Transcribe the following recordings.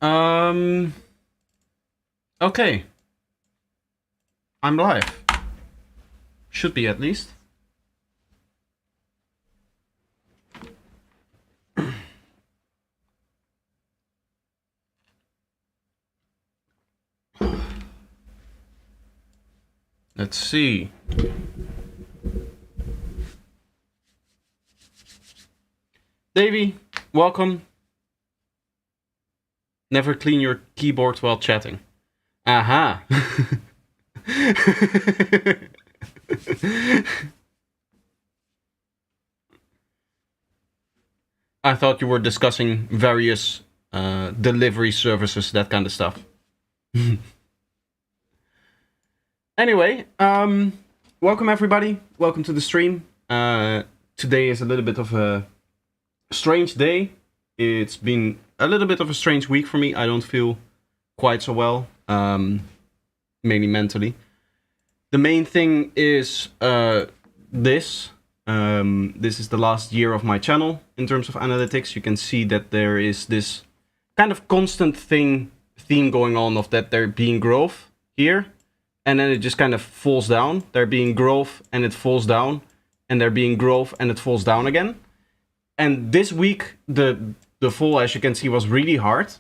Um. Okay. I'm live. Should be at least. Let's see. Davey, welcome. Never clean your keyboard while chatting. Aha. I thought you were discussing various delivery services, that kind of stuff. Anyway, welcome everybody. Welcome to the stream. Today is a little bit of a strange day. It's been a little bit of a strange week for me. I don't feel quite so well, mainly mentally. The main thing is this. This is the last year of my channel in terms of analytics. You can see that there is this kind of constant theme going on of that there being growth here, and then it just kind of falls down. There being growth and it falls down, and there being growth and it falls down again. And this week the fall, as you can see, was really hard,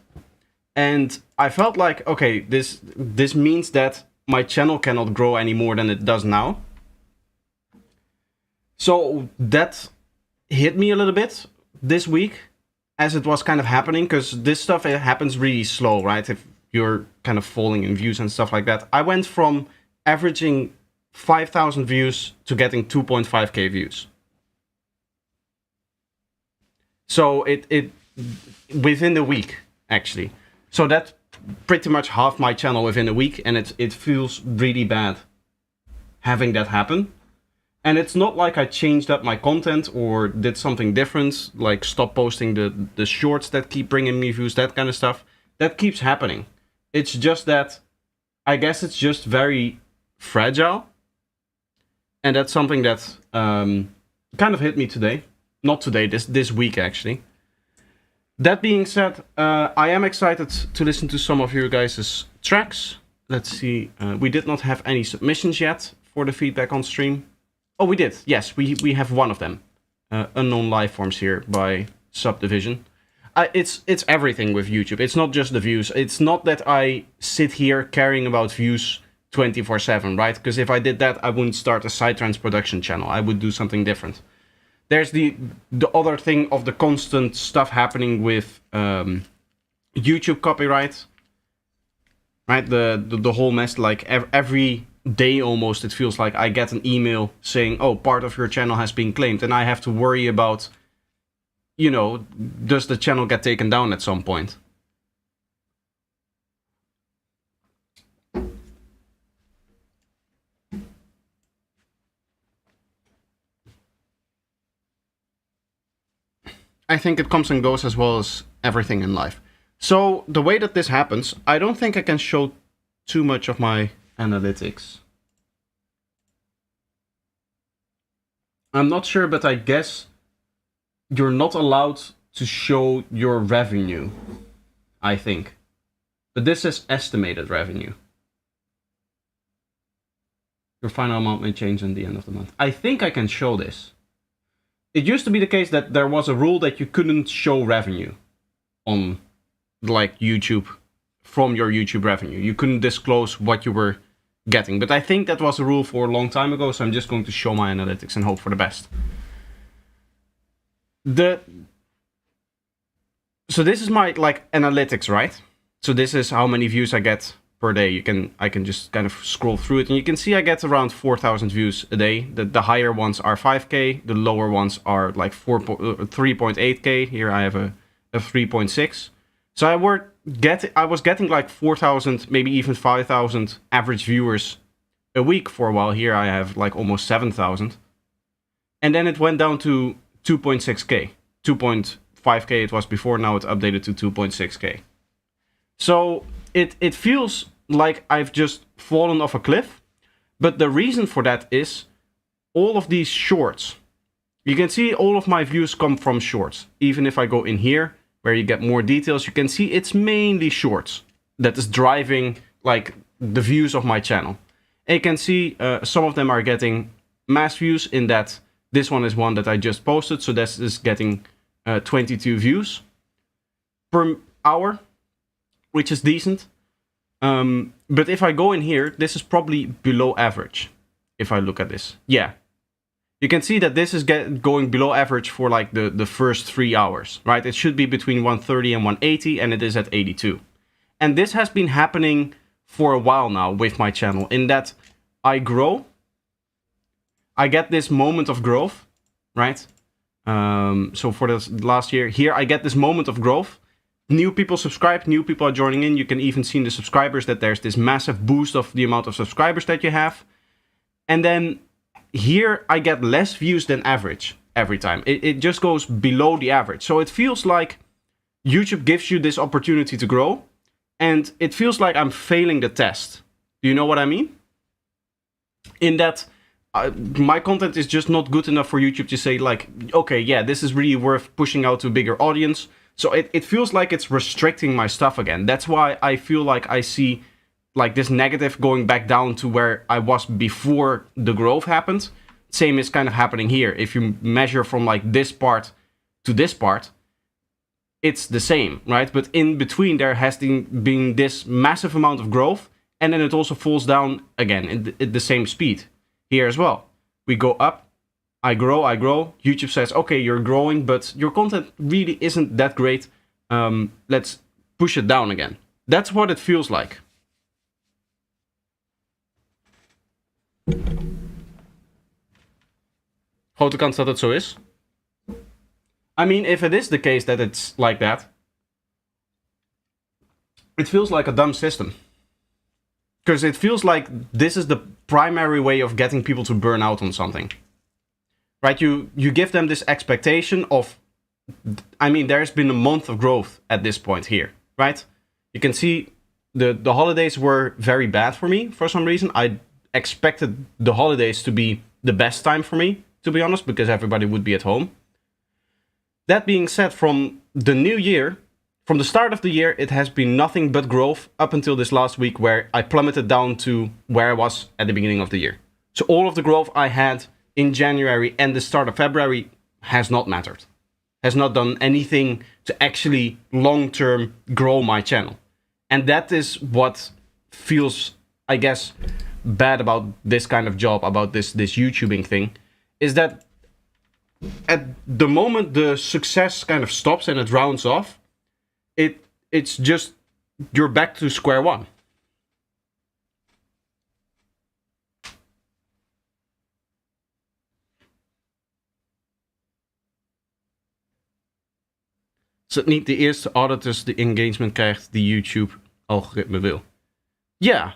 and I felt like, okay, this means that my channel cannot grow any more than it does now. So that hit me a little bit this week as it was kind of happening, because this stuff, it happens really slow, right? If you're kind of falling in views and stuff like that. I went from averaging 5,000 views to getting 2.5k views. So it within the week, actually. So that pretty much half my channel within a week, and it feels really bad having that happen. And it's not like I changed up my content or did something different, like stop posting the shorts that keep bringing me views, that kind of stuff. That keeps happening. It's just that, I guess it's just very fragile. And that's something that kind of hit me today. Not today, this week actually. That being said, I am excited to listen to some of your guys' tracks. Let's see, we did not have any submissions yet for the feedback on stream. Oh, we did. Yes, we have one of them. Unknown Lifeforms here by Subdivision. It's everything with YouTube. It's not just the views. It's not that I sit here caring about views 24/7, right? Because if I did that, I wouldn't start a Psytrance production channel. I would do something different. There's the other thing of the constant stuff happening with YouTube copyright, right? The whole mess. Like every day almost, it feels like I get an email saying, oh, part of your channel has been claimed, and I have to worry about, you know, does the channel get taken down at some point? I think it comes and goes as well as everything in life. So the way that this happens, I don't think I can show too much of my analytics. I'm not sure, but I guess you're not allowed to show your revenue, I think. But this is estimated revenue. Your final amount may change in the end of the month. I think I can show this. It used to be the case that there was a rule that you couldn't show revenue on, like, YouTube from your YouTube revenue. You couldn't disclose what you were getting. But I think that was a rule for a long time ago, so I'm just going to show my analytics and hope for the best. So this is my, like, analytics, right? So this is how many views I get per day. I can just kind of scroll through it, and you can see I get around 4,000 views a day. The higher ones are 5k, the lower ones are like 3.8k. Here I have a 3.6. So I was getting like 4,000, maybe even 5,000 average viewers a week for a while. Here I have like almost 7,000. And then it went down to 2.6k. 2.5k it was before, now it's updated to 2.6k. So it feels like I've just fallen off a cliff. But the reason for that is all of these shorts. You can see all of my views come from shorts. Even if I go in here, where you get more details, you can see it's mainly shorts that is driving like the views of my channel. And you can see some of them are getting mass views, in that this one is one that I just posted, so this is getting 22 views per hour, which is decent. But if I go in here, this is probably below average. If I look at this, yeah, you can see that this is going below average for like the first 3 hours, right? It should be between 130 and 180, and it is at 82. And this has been happening for a while now with my channel, in that I grow, I get this moment of growth, right? So for this last year here, I get this moment of growth. New people subscribe, new people are joining in. You can even see in the subscribers that there's this massive boost of the amount of subscribers that you have. And then here I get less views than average every time. It just goes below the average. So it feels like YouTube gives you this opportunity to grow, and it feels like I'm failing the test. Do you know what I mean? In that my content is just not good enough for YouTube to say like, okay, yeah, this is really worth pushing out to a bigger audience. So it feels like it's restricting my stuff again. That's why I feel like I see like this negative going back down to where I was before the growth happened. Same is kind of happening here. If you measure from like this part to this part, it's the same, right? But in between there has been this massive amount of growth, and then it also falls down again at the same speed here as well. We go up, I grow. YouTube says, okay, you're growing, but your content really isn't that great. Let's push it down again. That's what it feels like. Grote kans dat het zo is. I mean, if it is the case that it's like that, it feels like a dumb system. Because it feels like this is the primary way of getting people to burn out on something. Right? You give them this expectation of, I mean, there's been a month of growth at this point here, right? You can see the holidays were very bad for me for some reason. I expected the holidays to be the best time for me, to be honest, because everybody would be at home. That being said, from the new year, from the start of the year, it has been nothing but growth up until this last week, where I plummeted down to where I was at the beginning of the year. So all of the growth I had in January and the start of February has not mattered. Has not done anything to actually long-term grow my channel. And that is what feels, I guess, bad about this kind of job, about this YouTubing thing, is that at the moment the success kind of stops and it rounds off, it's just, you're back to square one. Is het niet de eerste auditors de engagement krijgt die YouTube algoritme wil? Yeah.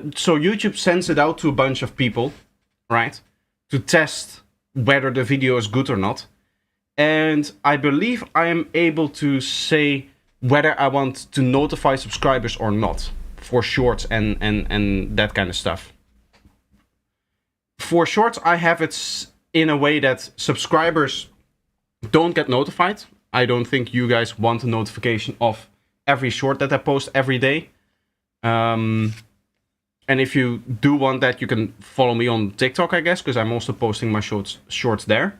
So YouTube sends it out to a bunch of people, right? To test whether the video is good or not. And I believe I am able to say whether I want to notify subscribers or not for shorts and that kind of stuff. For shorts, I have it in a way that subscribers don't get notified. I don't think you guys want a notification of every short that I post every day. And if you do want that, you can follow me on TikTok, I guess, because I'm also posting my shorts there.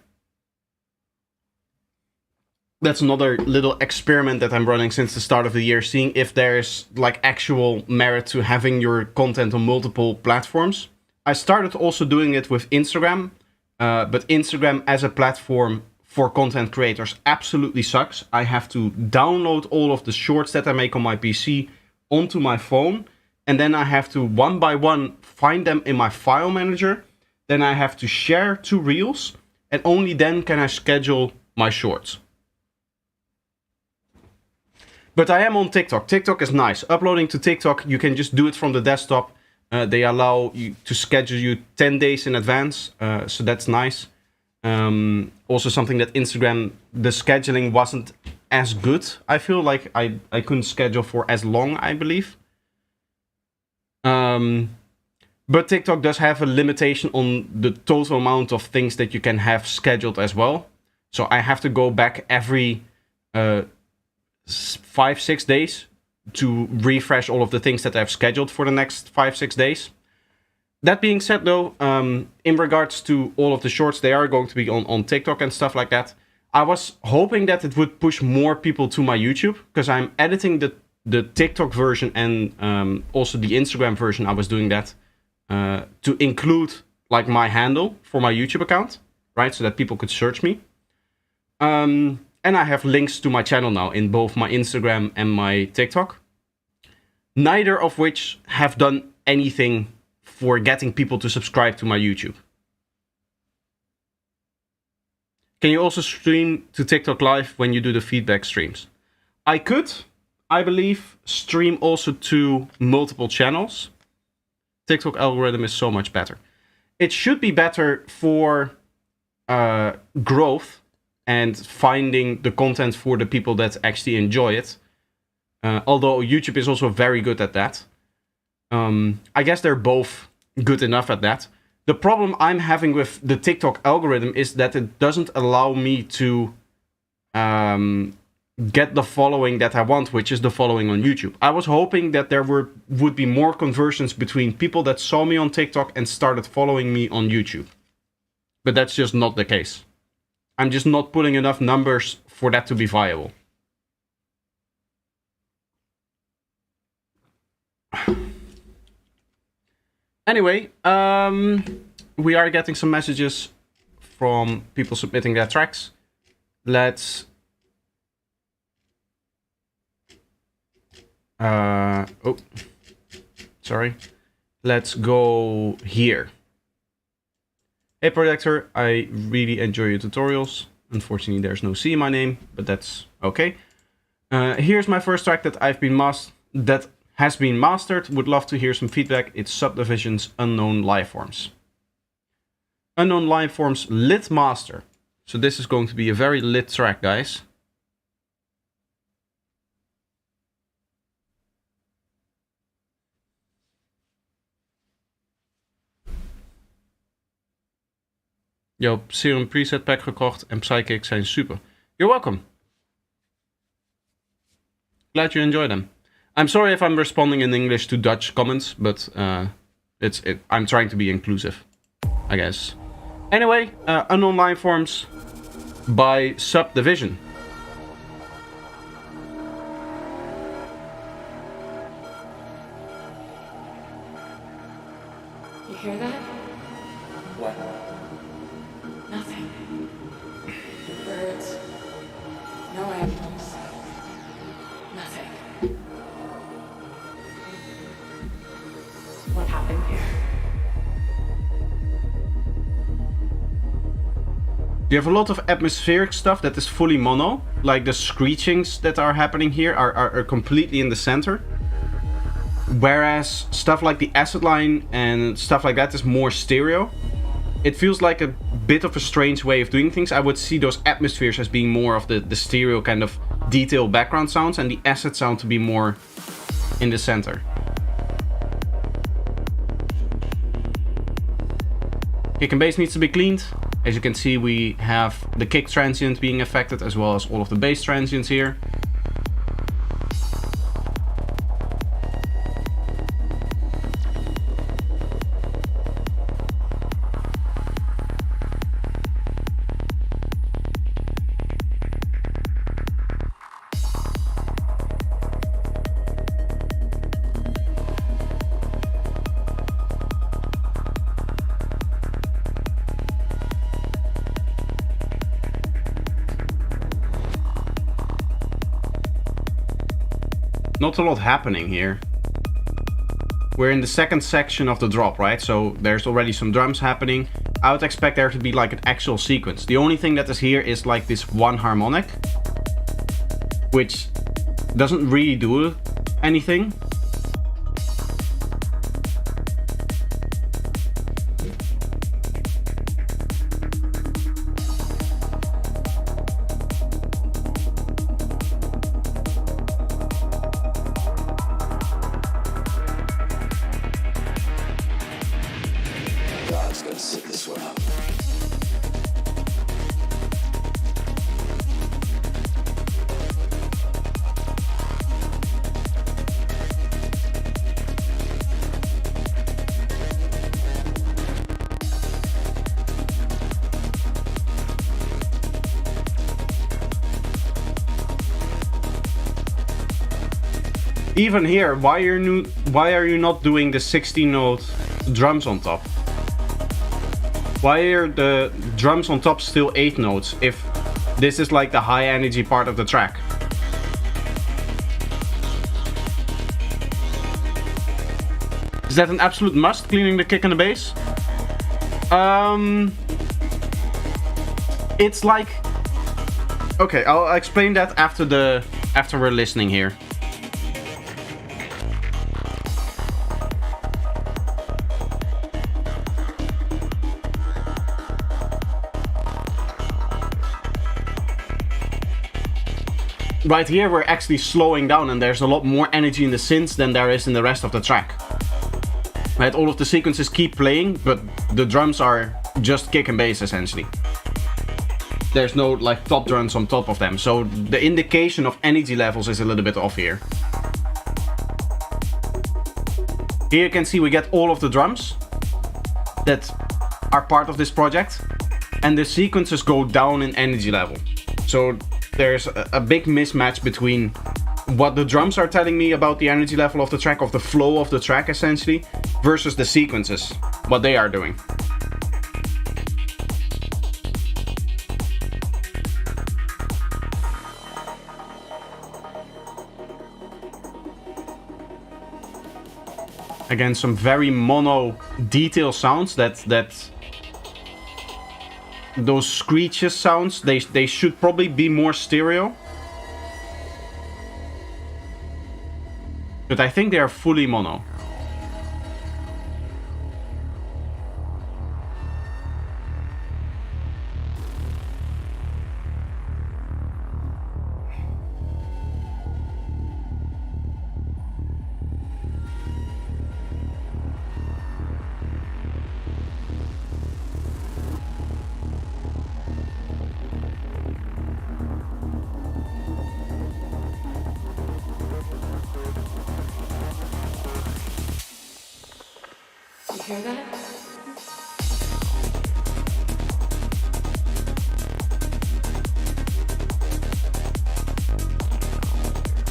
That's another little experiment that I'm running since the start of the year, seeing if there's like actual merit to having your content on multiple platforms. I started also doing it with Instagram, but Instagram as a platform for content creators absolutely sucks. I have to download all of the shorts that I make on my PC onto my phone, and then I have to one by one find them in my file manager. Then I have to share 2 reels, and only then can I schedule my shorts. But I am on TikTok. TikTok is nice. Uploading to TikTok, you can just do it from the desktop. They allow you to schedule you 10 days in advance, so that's nice. Also something that Instagram, the scheduling wasn't as good. I feel like I couldn't schedule for as long, I believe. But TikTok does have a limitation on the total amount of things that you can have scheduled as well. So I have to go back every uh, 5-6 days to refresh all of the things that I've scheduled for the next 5-6 days. That being said, though, in regards to all of the shorts, they are going to be on TikTok and stuff like that. I was hoping that it would push more people to my YouTube, because I'm editing the TikTok version and also the Instagram version. I was doing that to include like my handle for my YouTube account, right? So that people could search me. And I have links to my channel now in both my Instagram and my TikTok. Neither of which have done anything for getting people to subscribe to my YouTube. Can you also stream to TikTok live when you do the feedback streams? I could, I believe, stream also to multiple channels. TikTok algorithm is so much better. It should be better for growth and finding the content for the people that actually enjoy it. Although YouTube is also very good at that. I guess they're both good enough at that. The problem I'm having with the TikTok algorithm is that it doesn't allow me to get the following that I want, which is the following on YouTube. I was hoping that there would be more conversions between people that saw me on TikTok and started following me on YouTube. But that's just not the case. I'm just not putting enough numbers for that to be viable. Anyway, we are getting some messages from people submitting their tracks. Let's... oh, sorry. Let's go here. Hey Projector, I really enjoy your tutorials. Unfortunately, there's no C in my name, but that's okay. Here's my first track that has been mastered. Would love to hear some feedback. It's Subdivision's Unknown Lifeforms. Unknown Lifeforms lit master. So this is going to be a very lit track, guys. Yo, Serum Preset Pack gekocht en Psychics zijn super. You're welcome. Glad you enjoy them. I'm sorry if I'm responding in English to Dutch comments, but I'm trying to be inclusive, I guess. Anyway, Unknown Lifeforms by Subdivision. You hear that? What? Nothing. Birds. No animals. Nothing. What happened here? You have a lot of atmospheric stuff that is fully mono, like the screechings that are happening here are completely in the center. Whereas stuff like the acid line and stuff like that is more stereo. It feels like a bit of a strange way of doing things. I would see those atmospheres as being more of the stereo kind of detailed background sounds, and the acid sound to be more in the center. Kick and bass needs to be cleaned. As you can see, we have the kick transient being affected as well as all of the bass transients here. Not a lot happening here. We're in the second section of the drop, right? So there's already some drums happening. I would expect there to be like an actual sequence. The only thing that is here is like this one harmonic, which doesn't really do anything. Even here, why are you not doing the 16-note drums on top? Why are the drums on top still 8 notes if this is like the high energy part of the track? Is that an absolute must, cleaning the kick and the bass? It's like... Okay, I'll explain that after we're listening here. Right here we're actually slowing down and there's a lot more energy in the synths than there is in the rest of the track. Right, all of the sequences keep playing, but the drums are just kick and bass essentially. There's no like top drums on top of them, so the indication of energy levels is a little bit off here. Here you can see we get all of the drums that are part of this project, and the sequences go down in energy level. So there's a big mismatch between what the drums are telling me about the energy level of the track, of the flow of the track essentially, versus the sequences, what they are doing. Again, some very mono detail sounds that those screeches sounds, they should probably be more stereo. But I think they are fully mono. You hear that?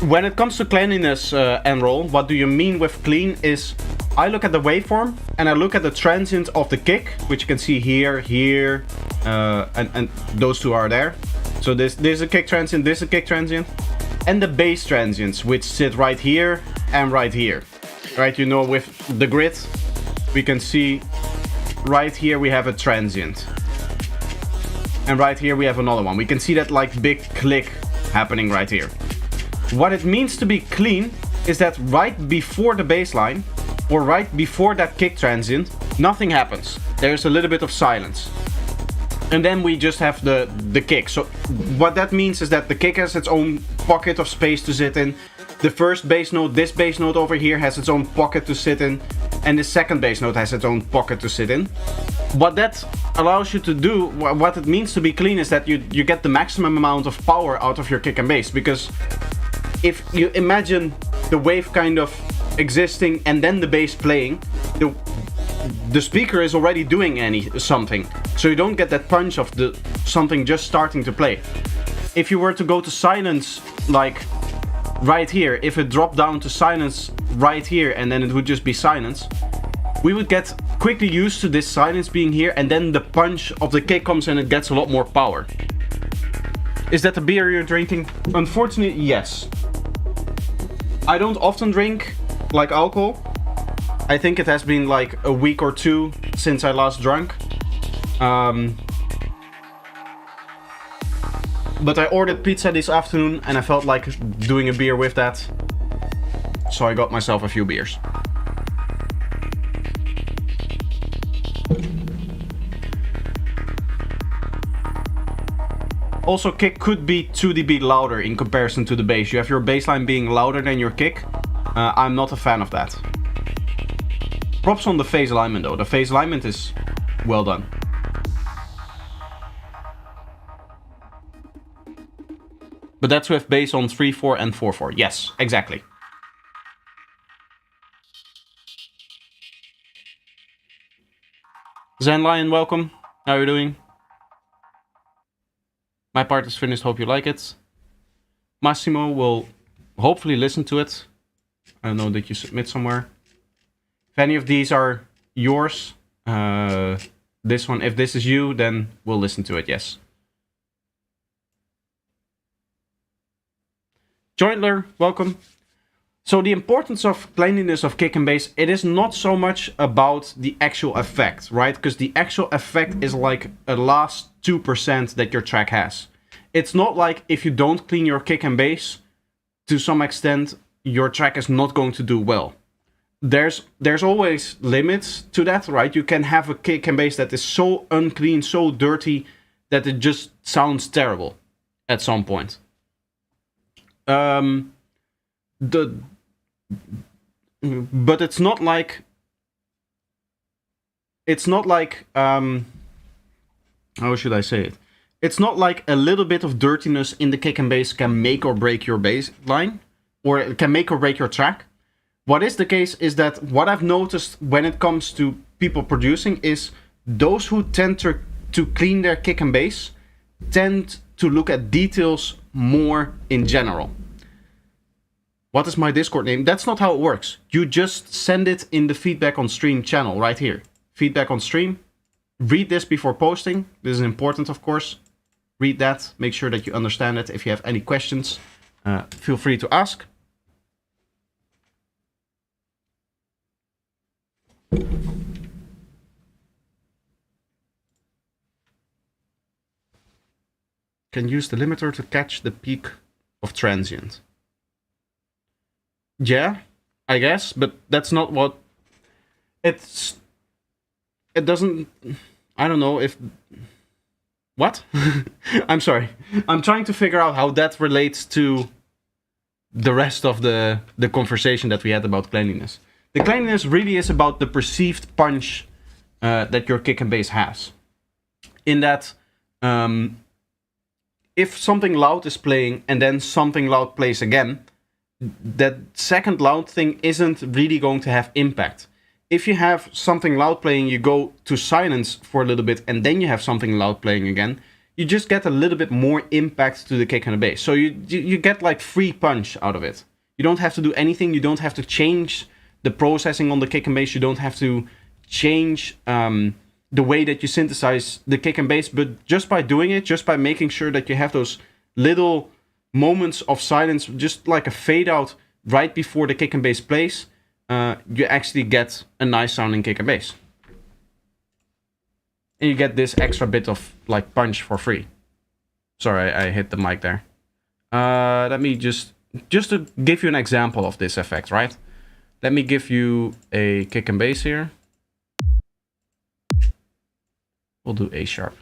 When it comes to cleanliness, Enroll, what do you mean with clean is I look at the waveform and I look at the transient of the kick, which you can see here, here, and those two are there. So there's a kick transient, there's a kick transient, and the bass transients, which sit right here and right here. Right, you know, with the grid, we can see right here we have a transient. And right here we have another one. We can see that like big click happening right here. What it means to be clean is that right before the bass line, or right before that kick transient, nothing happens. There's a little bit of silence. And then we just have the kick. So what that means is that the kick has its own pocket of space to sit in. The first bass note, this bass note over here, has its own pocket to sit in. And the second bass note has its own pocket to sit in. What that allows you to do, what it means to be clean, is that you get the maximum amount of power out of your kick and bass. Because if you imagine the wave kind of existing and then the bass playing, the speaker is already doing something. So you don't get that punch of the something just starting to play. If you were to go to silence, like right here, if it dropped down to silence right here and then it would just be silence, we would get quickly used to this silence being here, and then the punch of the kick comes and it gets a lot more power. Is that the beer you're drinking? Unfortunately, yes. I don't often drink like alcohol. I think it has been like a week or two since I last drank. But I ordered pizza this afternoon and I felt like doing a beer with that. So I got myself a few beers. Also, kick could be 2 dB louder in comparison to the bass. You have your bass line being louder than your kick. I'm not a fan of that. Props on the phase alignment though. The phase alignment is well done. But that's with bass on 3/4 and 4/4. Yes, exactly. Zen Lion, welcome. How are you doing? My part is finished, hope you like it. Massimo will hopefully listen to it I don't know that you submit somewhere. If any of these are yours, this one, if this is you, then we'll listen to it, yes. Jointler, welcome. So the importance of cleanliness of kick and bass, it is not so much about the actual effect, right? Because the actual effect is like a last 2% that your track has. It's not like if you don't clean your kick and bass, to some extent, your track is not going to do well. There's always limits to that, right? You can have a kick and bass that is so unclean, so dirty, that it just sounds terrible at some point. But it's not like how should I say it? It's not like a little bit of dirtiness in the kick and bass can make or break your bass line, or it can make or break your track. What is the case is that what I've noticed when it comes to people producing is those who tend to clean their kick and bass tend to look at details more in general. What is my Discord name? That's not how it works. You just send it in the feedback on stream channel right here. Feedback on stream. Read this before posting. This is important, of course. Read that. Make sure that you understand it. If you have any questions, feel free to ask. Can use the limiter to catch the peak of transient. Yeah, I guess, but that's not what it doesn't. I don't know if what. I'm sorry. I'm trying to figure out how that relates to the rest of the conversation that we had about cleanliness. The cleanliness really is about the perceived punch that your kick and bass has. In that, if something loud is playing and then something loud plays again, that second loud thing isn't really going to have impact. If you have something loud playing, you go to silence for a little bit and then you have something loud playing again, you just get a little bit more impact to the kick and the bass. So you get like free punch out of it. You don't have to do anything. You don't have to change the processing on the kick and bass. You don't have to change the way that you synthesize the kick and bass. But just by doing it, just by making sure that you have those little moments of silence, just like a fade out right before the kick and bass plays, you actually get a nice sounding kick and bass. And you get this extra bit of like punch for free. Sorry, I hit the mic there. Let me just to give you an example of this effect, right? Let me give you a kick and bass here. We'll do A sharp.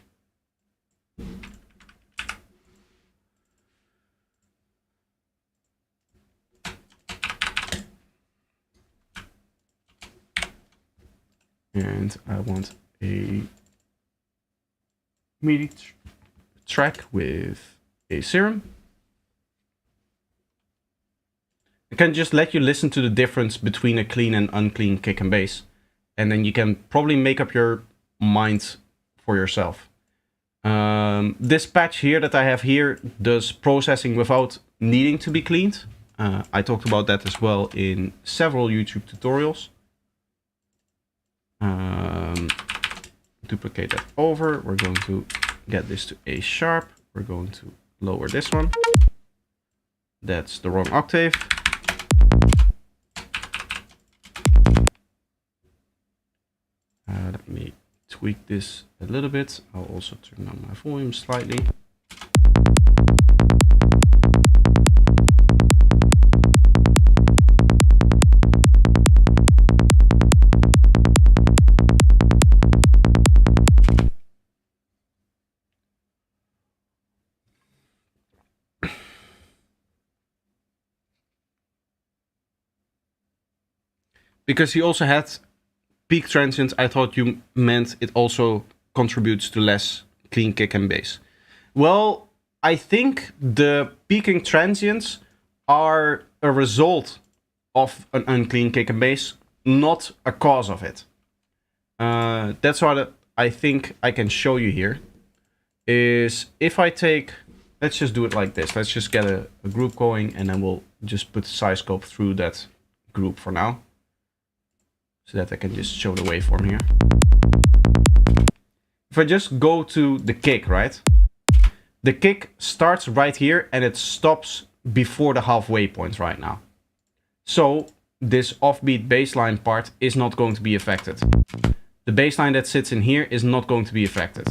And I want a MIDI track with a serum. I can just let you listen to the difference between a clean and unclean kick and bass. And then you can probably make up your mind for yourself. This patch here that I have here does processing without needing to be cleaned. I talked about that as well in several YouTube tutorials. Duplicate that over. We're going to get this to A sharp. We're going to lower this one. That's the wrong octave. Let me tweak this a little bit. I'll also turn down my volume slightly. Because he also had peak transients, I thought you meant it also contributes to less clean kick and bass. Well, I think the peaking transients are a result of an unclean kick and bass, not a cause of it. That's what I think I can show you here. Is if I take, let's just do it like this. Let's just get a group going and then we'll just put the size scope through that group for now, so that I can just show the waveform here. If I just go to the kick, right? The kick starts right here and it stops before the halfway point right now. So this offbeat bassline part is not going to be affected. The bassline that sits in here is not going to be affected.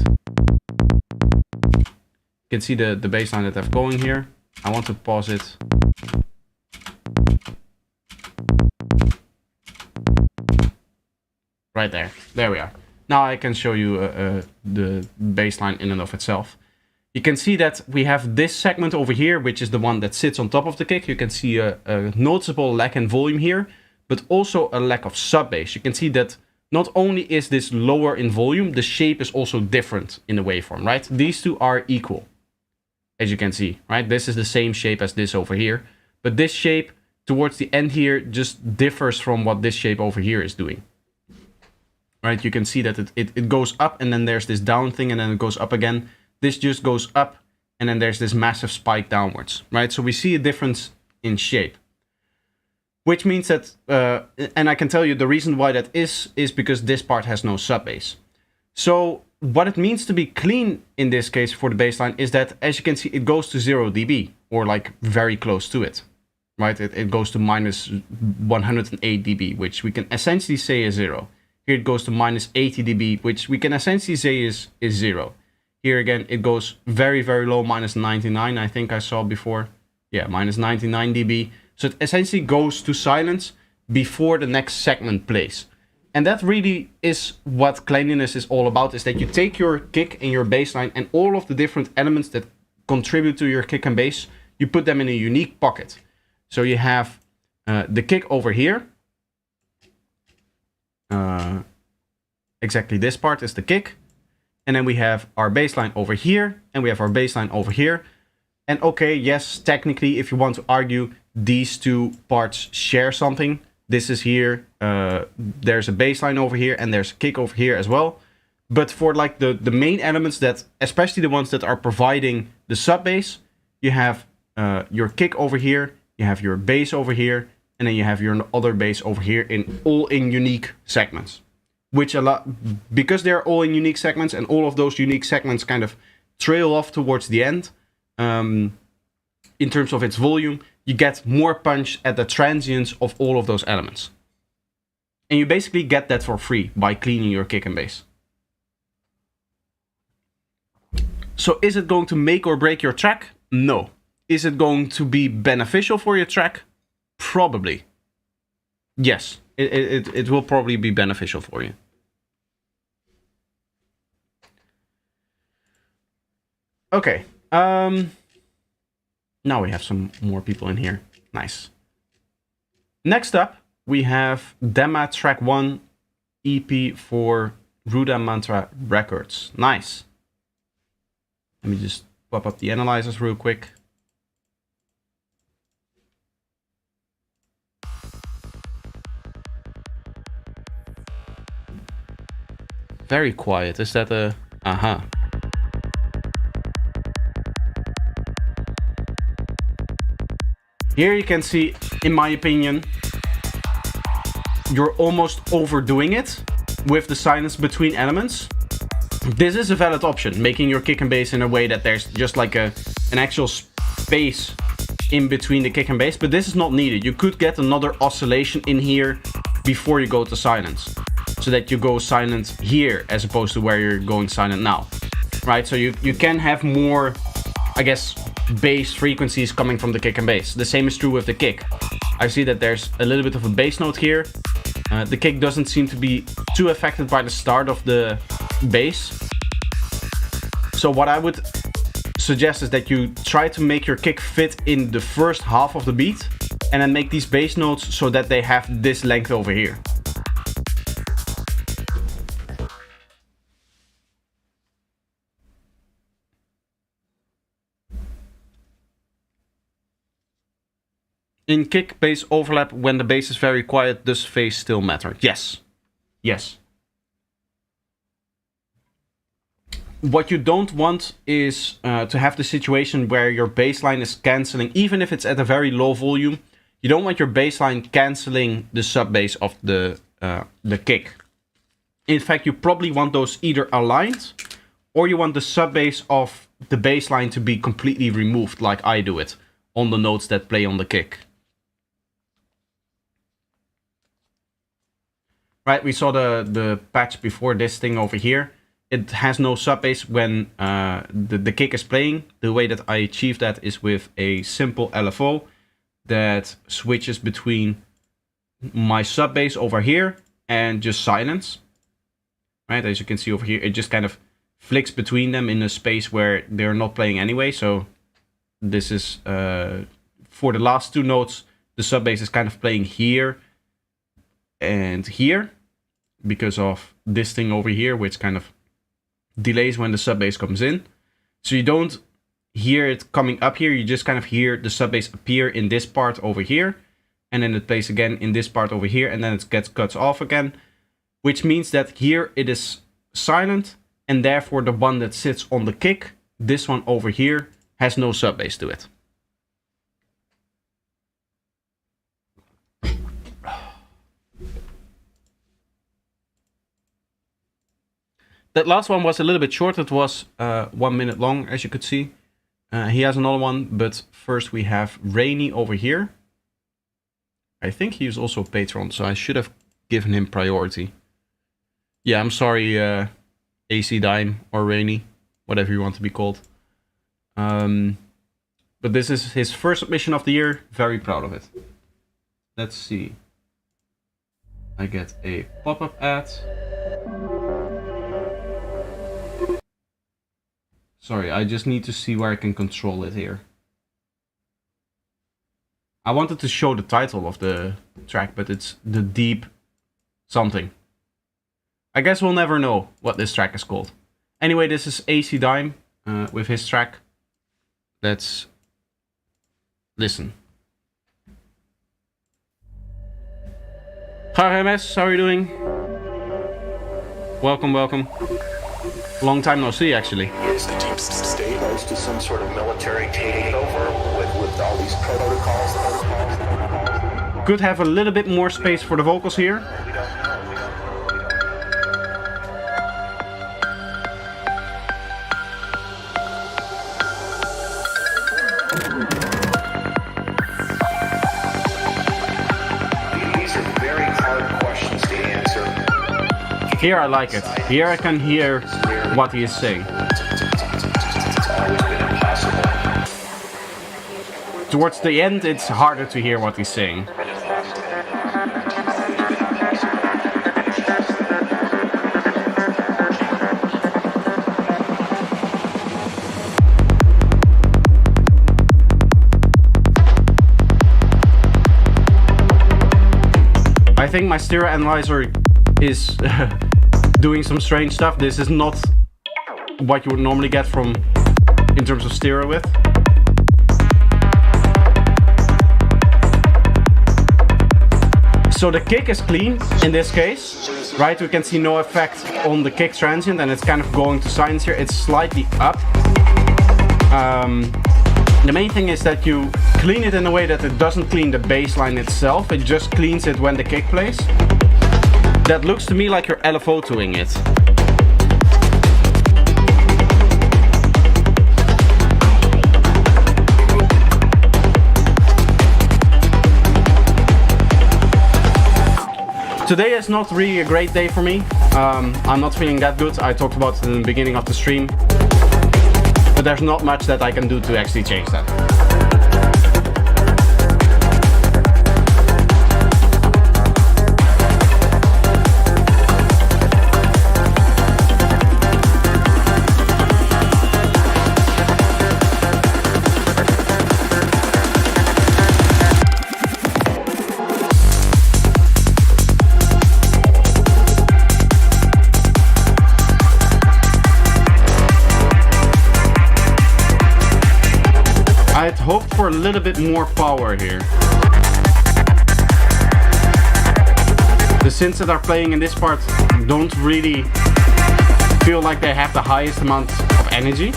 You can see the bassline that I've going here. I want to pause it. Right there. There we are. Now I can show you the bassline in and of itself. You can see that we have this segment over here, which is the one that sits on top of the kick. You can see a noticeable lack in volume here, but also a lack of sub bass. You can see that not only is this lower in volume, the shape is also different in the waveform, right? These two are equal, as you can see, right? This is the same shape as this over here, but this shape towards the end here just differs from what this shape over here is doing. Right, you can see that it goes up and then there's this down thing and then it goes up again. This just goes up and then there's this massive spike downwards, right? So we see a difference in shape. Which means that, and I can tell you the reason why that is because this part has no sub bass. So what it means to be clean in this case for the bassline is that, as you can see, it goes to 0 dB or like very close to it, right? It goes to minus 108 dB, which we can essentially say is 0. Here it goes to minus 80 dB, which we can essentially say is 0. Here again, it goes very, very low, minus 99, I think I saw before. Yeah, minus 99 dB. So it essentially goes to silence before the next segment plays. And that really is what cleanliness is all about, is that you take your kick and your bassline and all of the different elements that contribute to your kick and bass, you put them in a unique pocket. So you have the kick over here. Exactly this part is the kick, and then we have our bassline over here and we have our bassline over here. And okay, yes, technically if you want to argue, these two parts share something. This is here, there's a bassline over here and there's a kick over here as well. But for like the main elements, that especially the ones that are providing the sub bass, you have your kick over here, you have your bass over here, and then you have your other bass over here, all in unique segments. Which because they're all in unique segments and all of those unique segments kind of trail off towards the end, in terms of its volume, you get more punch at the transients of all of those elements. And you basically get that for free by cleaning your kick and bass. So is it going to make or break your track? No. Is it going to be beneficial for your track? Probably. Yes, it will probably be beneficial for you. Okay. Now we have some more people in here. Nice. Next up, we have Dema Track 1 EP for Ruda Mantra Records. Nice. Let me just pop up the analyzers real quick. Very quiet. Is that a... Aha. Here you can see, in my opinion, you're almost overdoing it with the silence between elements. This is a valid option, making your kick and bass in a way that there's just like an actual space in between the kick and bass, but this is not needed. You could get another oscillation in here before you go to silence, so that you go silent here as opposed to where you're going silent now, right? So you can have more, I guess, bass frequencies coming from the kick and bass. The same is true with the kick. I see that there's a little bit of a bass note here. The kick doesn't seem to be too affected by the start of the bass. So what I would suggest is that you try to make your kick fit in the first half of the beat and then make these bass notes so that they have this length over here. In kick-bass overlap, when the bass is very quiet, does phase still matter? Yes. Yes. What you don't want is to have the situation where your bass line is cancelling, even if it's at a very low volume, You don't want your bass line canceling the sub bass of the kick. In fact, you probably want those either aligned, or you want the sub bass of the bass line to be completely removed, like I do it, on the notes that play on the kick. Right, we saw the patch before this thing over here. It has no sub bass when the kick is playing. The way that I achieve that is with a simple LFO that switches between my sub bass over here and just silence. Right, as you can see over here, it just kind of flicks between them in a space where they're not playing anyway. So this is for the last two notes, the sub bass is kind of playing here and here because of this thing over here, which kind of delays when the sub bass comes in. So you don't hear it coming up here, you just kind of hear the sub bass appear in this part over here, and then it plays again in this part over here, and then it gets cut off again, which means that here it is silent, and therefore the one that sits on the kick, this one over here, has no sub bass to it. That last one was a little bit short. It was 1 minute long, as you could see. He has another one, but first we have Rainy over here. I think he is also a patron, so I should have given him priority. Yeah, I'm sorry, AC Dime or Rainy, whatever you want to be called. But this is his first submission of the year. Very proud of it. Let's see. I get a pop-up ad. Sorry, I just need to see where I can control it here. I wanted to show the title of the track, but it's The Deep something. I guess we'll never know what this track is called. Anyway, this is AC Dime with his track. Let's listen. Hi MS, how are you doing? Welcome, welcome. Long time no see, actually. Is the deep state close to some sort of military takeover with all these protocols? Could have a little bit more space for the vocals here. These are very hard questions to answer. Here I like it. Here I can hear what he is saying. It's always been impossible. Towards the end, it's harder to hear what he's saying. I think my stereo analyzer is doing some strange stuff. This is not what you would normally get from in terms of stereo width. So the kick is clean in this case, right? We can see no effect on the kick transient, and it's kind of going to silence here. It's slightly up. The main thing is that you clean it in a way that it doesn't clean the bass line itself. It just cleans it when the kick plays. That looks to me like you're LFO-ing it. Today is not really a great day for me. I'm not feeling that good. I talked about it in the beginning of the stream. But there's not much that I can do to actually change that. I'd hoped for a little bit more power here. The synths that are playing in this part don't really feel like they have the highest amount of energy.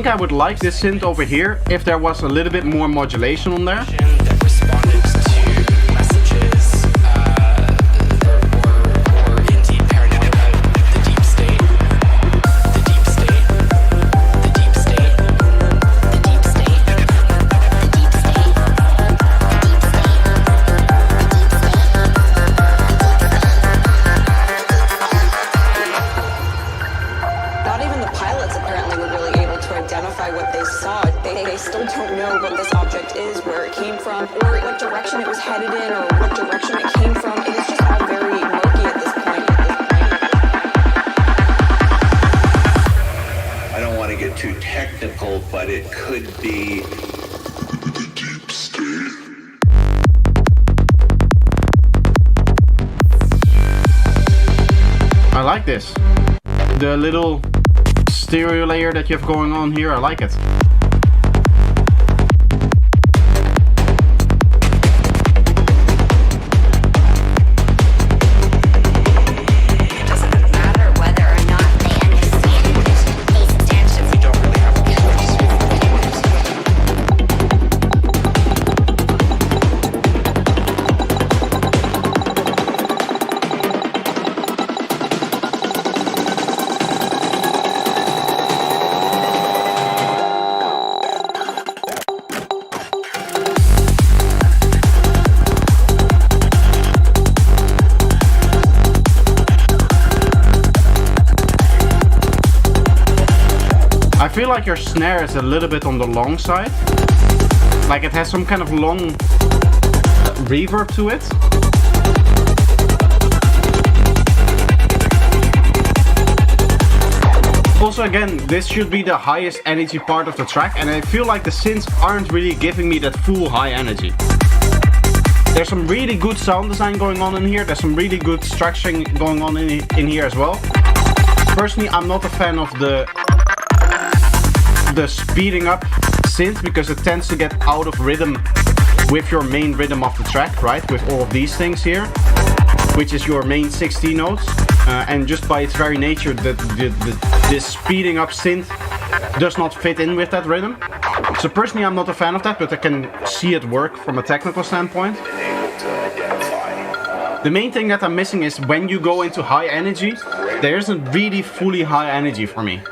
think I would like this synth over here if there was a little bit more modulation on there. That responded to messages or indeed paranoia about the deep state. The deep state. The deep state. The deep state. The deep state. Not even the pilots apparently were really able to identify what they saw. They still don't know what this object is, where it came from, or what direction it was headed in, or what direction it came from. It is just all very murky at this point. I don't want to get too technical, but it could be the deep state. I like this. The little stereo layer that you have going on here, I like it. I feel like your snare is a little bit on the long side. Like it has some kind of long reverb to it. Also again, this should be the highest energy part of the track, and I feel like the synths aren't really giving me that full high energy. There's some really good sound design going on in here, there's some really good structuring going on in here as well. Personally, I'm not a fan of the speeding up synth because it tends to get out of rhythm with your main rhythm of the track, right? With all of these things here, which is your main 16 notes. And just by its very nature, this speeding up synth does not fit in with that rhythm. So personally, I'm not a fan of that, but I can see it work from a technical standpoint. The main thing that I'm missing is when you go into high energy, there isn't really fully high energy for me.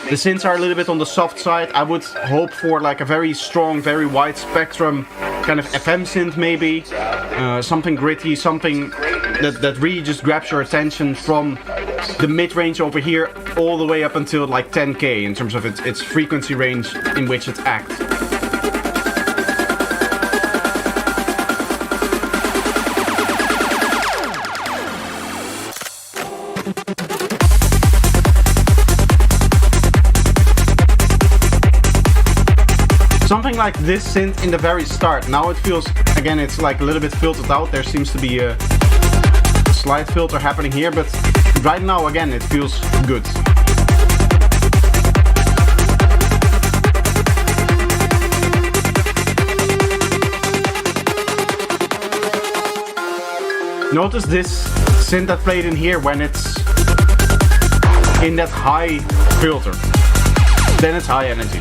The synths are a little bit on the soft side. I would hope for like a very strong, very wide spectrum kind of FM synth maybe. Something gritty, something that really just grabs your attention from the mid-range over here all the way up until like 10k in terms of its frequency range in which it acts. Something like this synth in the very start. Now it feels, again, it's like a little bit filtered out. There seems to be a slight filter happening here, but right now, again, it feels good. Notice this synth that played in here when it's in that high filter. Then it's high energy.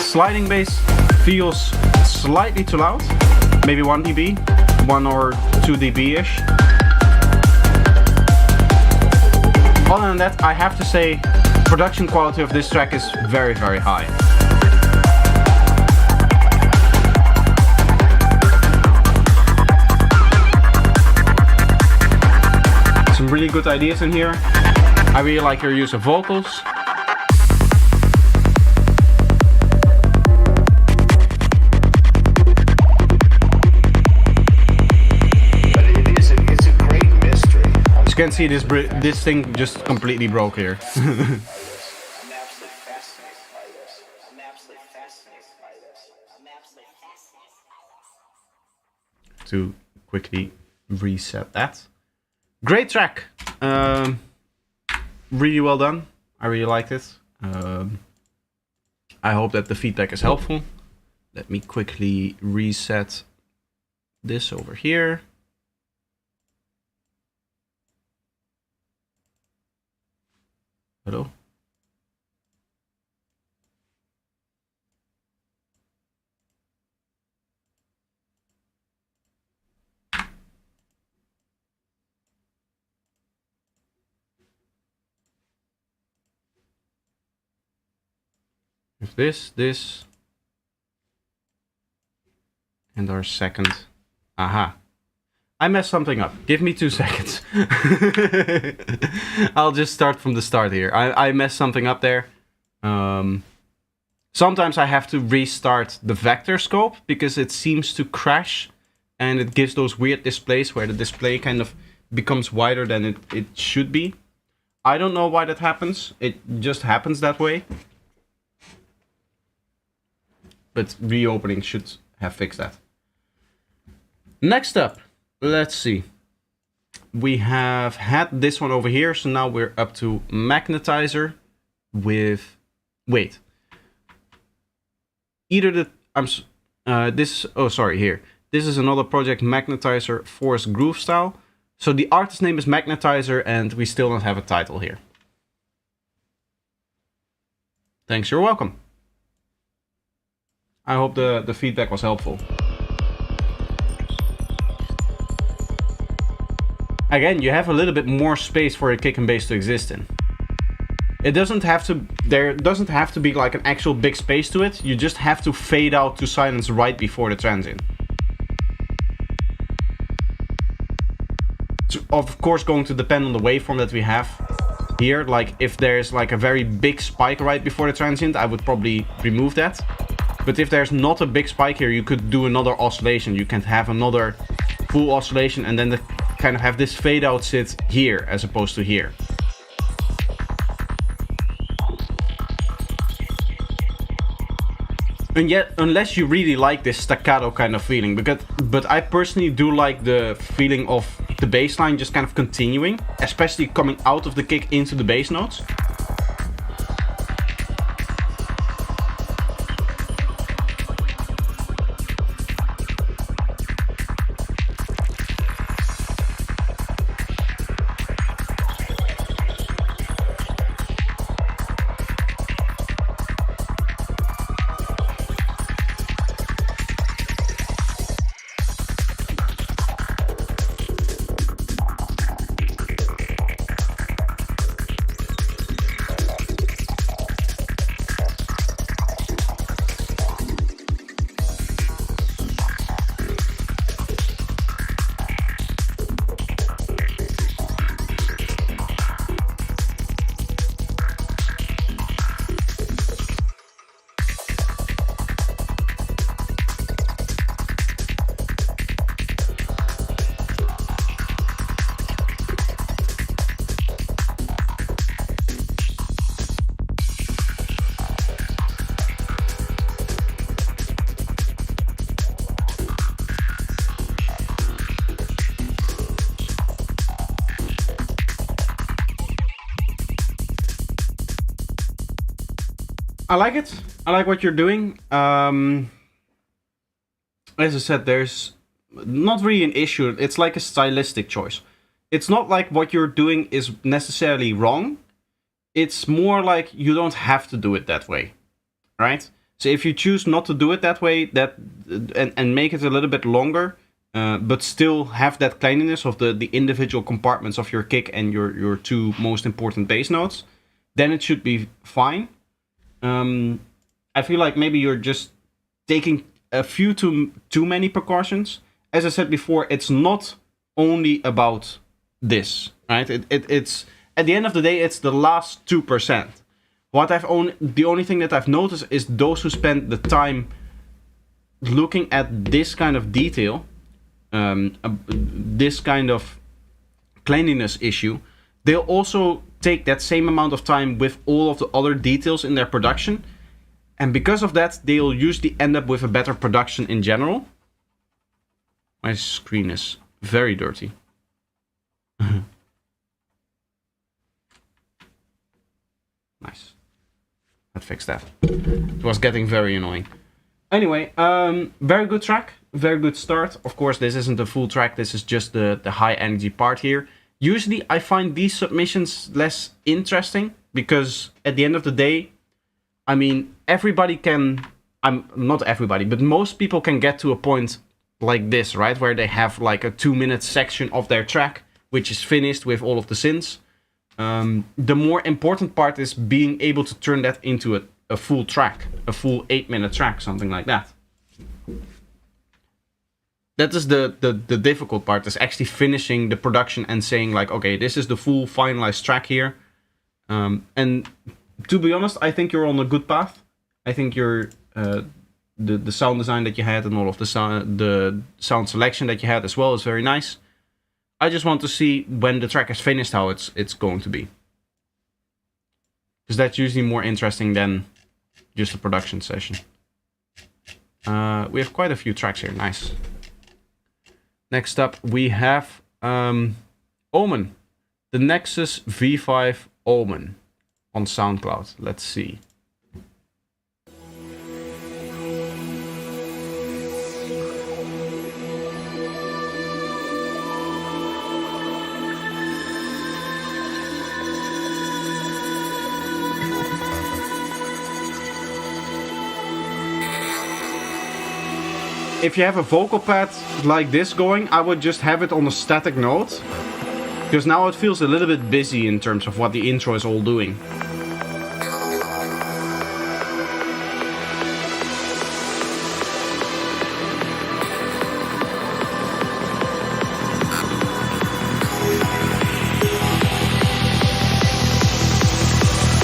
Sliding bass feels slightly too loud, maybe 1 dB, 1 or 2 dB-ish. Other than that, I have to say, production quality of this track is very, very high. Some really good ideas in here. I really like your use of vocals. You can see this thing just completely broke here. To quickly reset that. Great track. really well done. I really liked it. I hope that the feedback is helpful. Let me quickly reset this over here. Hello? If this, and our second. Aha. I messed something up. Give me 2 seconds. I'll just start from the start here. I messed something up there. Sometimes I have to restart the vector scope because it seems to crash and it gives those weird displays where the display kind of becomes wider than it should be. I don't know why that happens. It just happens that way. But reopening should have fixed that. Next up, let's see. We have had this one over here, so now we're up to magnetizer with... Wait. Either the... here. This is another project, Magnetizer Force Groove Style. So the artist name is Magnetizer, and we still don't have a title here. Thanks, you're welcome. I hope the feedback was helpful. Again, you have a little bit more space for a kick and bass to exist in. It doesn't have to, there doesn't have to be like an actual big space to it. You just have to fade out to silence right before the transient. It's of course going to depend on the waveform that we have here. Like if there's like a very big spike right before the transient, I would probably remove that. But if there's not a big spike here, you could do another oscillation. You can have another full oscillation and then kind of have this fade out sit here as opposed to here. And yet, unless you really like this staccato kind of feeling, but I personally do like the feeling of the bass line just kind of continuing, especially coming out of the kick into the bass notes. I like it. I like what you're doing. As I said, there's not really an issue. It's like a stylistic choice. It's not like what you're doing is necessarily wrong. It's more like you don't have to do it that way, right? So if you choose not to do it that way, and make it a little bit longer, but still have that cleanliness of the individual compartments of your kick and your two most important bass notes, then it should be fine. I feel like maybe you're just taking a few too many precautions. As I said before, it's not only about this, right? It's at the end of the day, it's the last 2%. The only thing that I've noticed is those who spend the time looking at this kind of detail, this kind of cleanliness issue, they'll also take that same amount of time with all of the other details in their production. And because of that, they'll usually end up with a better production in general. My screen is very dirty. Nice. That fixed that. It was getting very annoying. Anyway, very good track. Very good start. Of course, this isn't the full track. This is just the high energy part here. Usually, I find these submissions less interesting because at the end of the day, I mean, everybody can... not everybody, but most people can get to a point like this, right? Where they have like a 2-minute section of their track, which is finished with all of the synths. The more important part is being able to turn that into a full track, a full 8-minute track, something like that. That is the difficult part, is actually finishing the production and saying like, okay, this is the full finalized track here. And to be honest, I think you're on a good path. I think you're the sound design that you had and all of the sound selection that you had as well is very nice. I just want to see when the track is finished how it's going to be. Because that's usually more interesting than just a production session. We have quite a few tracks here, nice. Next up we have Omen. The Nexus V5 Omen on SoundCloud. Let's see. If you have a vocal pad like this going, I would just have it on a static note. Because now it feels a little bit busy in terms of what the intro is all doing.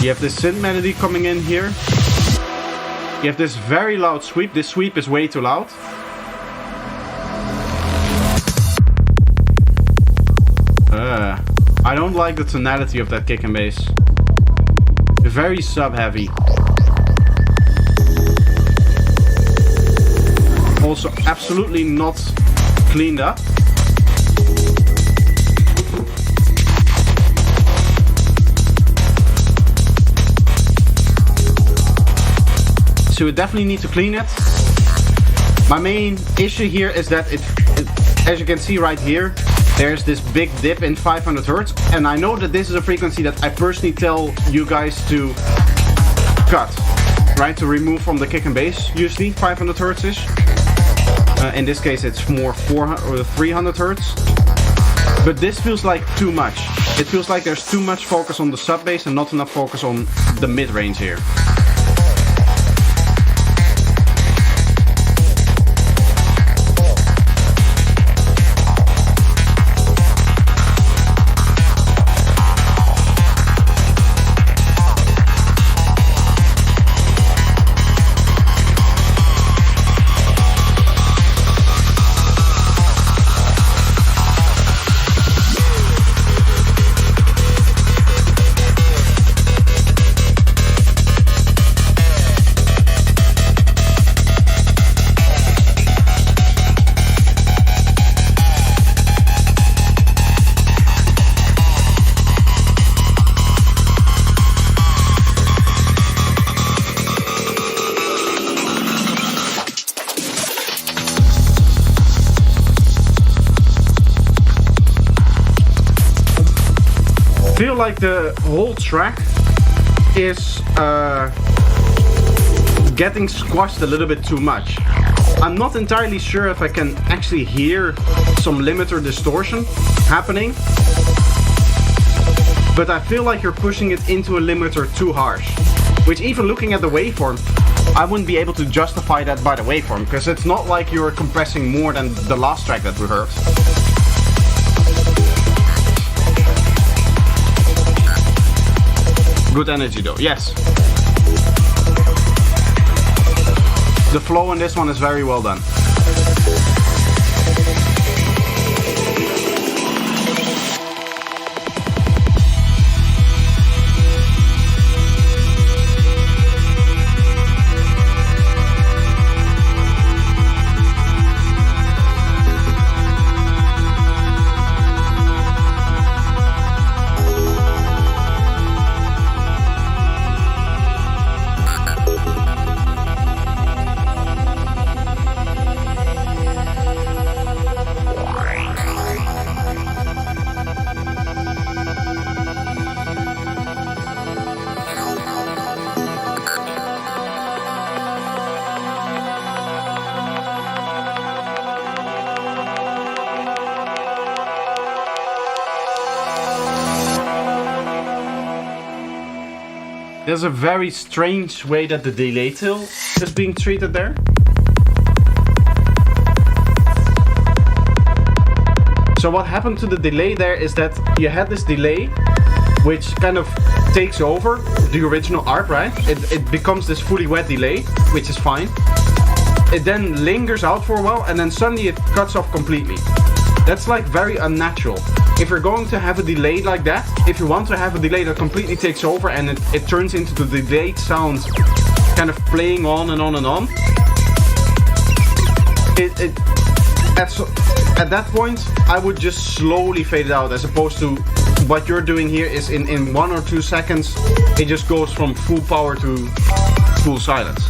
You have this synth melody coming in here. You have this very loud sweep. This sweep is way too loud. I don't like the tonality of that kick and bass. Very sub-heavy. Also absolutely not cleaned up. So we definitely need to clean it. My main issue here is that it as you can see right here, there's this big dip in 500 Hertz, and I know that this is a frequency that I personally tell you guys to cut, right? To remove from the kick and bass, usually 500 Hertz-ish. In this case it's more 400 or 300 Hertz. But this feels like too much. It feels like there's too much focus on the sub bass and not enough focus on the mid-range here. I feel like the whole track is getting squashed a little bit too much. I'm not entirely sure if I can actually hear some limiter distortion happening, but I feel like you're pushing it into a limiter too harsh, which even looking at the waveform, I wouldn't be able to justify that by the waveform, because it's not like you're compressing more than the last track that we heard. Good energy though, yes. The flow in this one is very well done. There's a very strange way that the delay tail is being treated there. So what happened to the delay there is that you had this delay which kind of takes over the original art, right? It becomes this fully wet delay, which is fine. It then lingers out for a while and then suddenly it cuts off completely. That's like very unnatural. If you're going to have a delay like that, if you want to have a delay that completely takes over and it turns into the delayed sound kind of playing on and on and on, at that point, I would just slowly fade it out, as opposed to what you're doing here is in 1 or 2 seconds, it just goes from full power to full silence.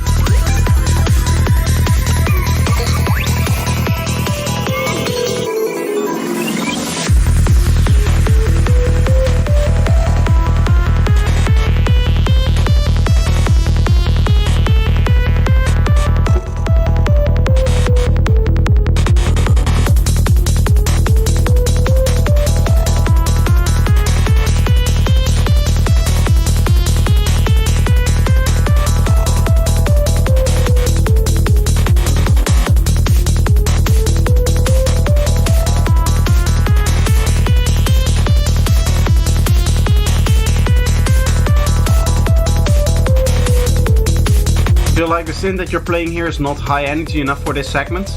Like the synth that you're playing here is not high energy enough for this segment.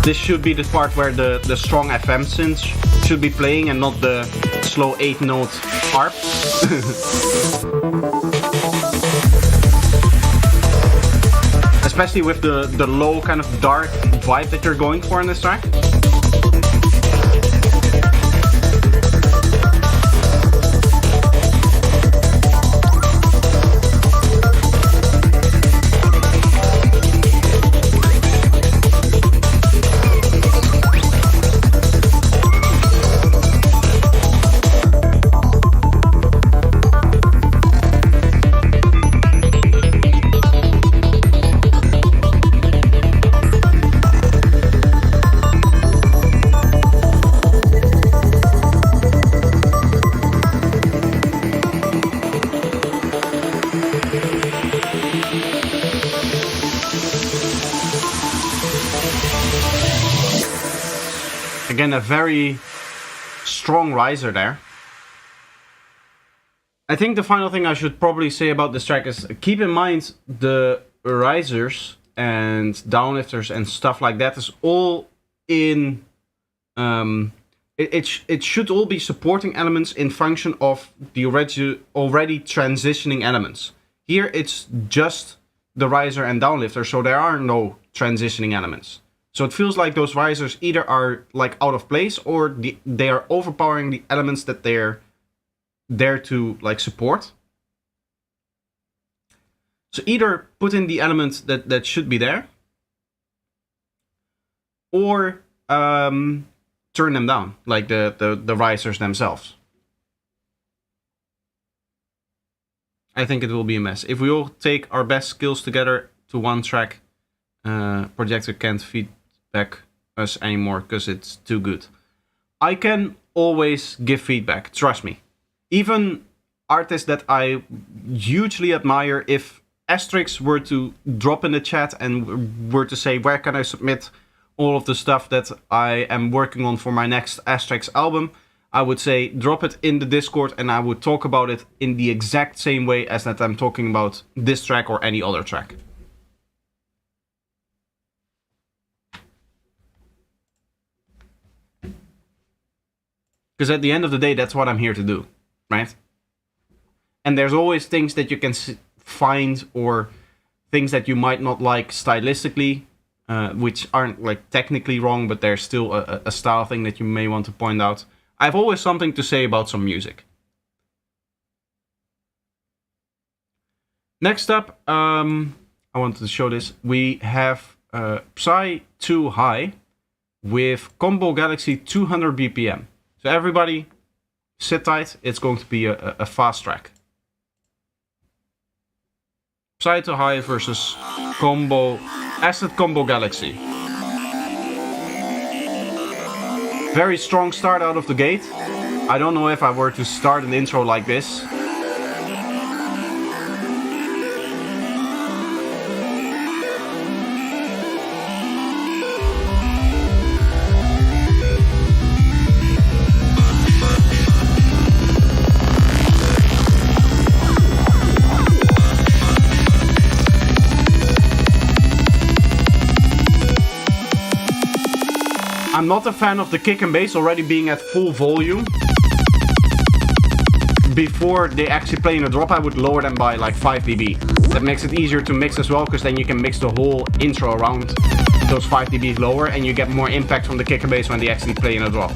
This should be the part where the strong FM synths should be playing and not the slow 8-note harp. Especially with the low kind of dark vibe that you're going for in this track. Again, a very strong riser there. I think the final thing I should probably say about this track is keep in mind the risers and downlifters and stuff like that is all in... It should all be supporting elements in function of the already transitioning elements. Here it's just the riser and downlifter, so there are no transitioning elements. So it feels like those risers either are like out of place or they are overpowering the elements that they're there to like support. So either put in the elements that should be there, or turn them down, like the risers themselves. I think it will be a mess. If we all take our best skills together to one track, Projector can't feedback us anymore because it's too good. I can always give feedback, trust me. Even artists that I hugely admire, if Asterix were to drop in the chat and were to say, where can I submit all of the stuff that I am working on for my next Asterix album, I would say drop it in the Discord and I would talk about it in the exact same way as that I'm talking about this track or any other track. Because at the end of the day, that's what I'm here to do, right? And there's always things that you can find or things that you might not like stylistically, which aren't like technically wrong, but there's still a style thing that you may want to point out. I have always something to say about some music. Next up, I wanted to show this. We have Psy 2 High with Combo Galaxy 200 BPM. So everybody, sit tight. It's going to be a fast track. Psy 2 High versus Acid Combo Galaxy. Very strong start out of the gate. I don't know if I were to start an intro like this. I'm not a fan of the kick and bass already being at full volume. Before they actually play in a drop, I would lower them by like 5 dB. That makes it easier to mix as well, because then you can mix the whole intro around those 5 dBs lower, and you get more impact from the kick and bass when they actually play in a drop.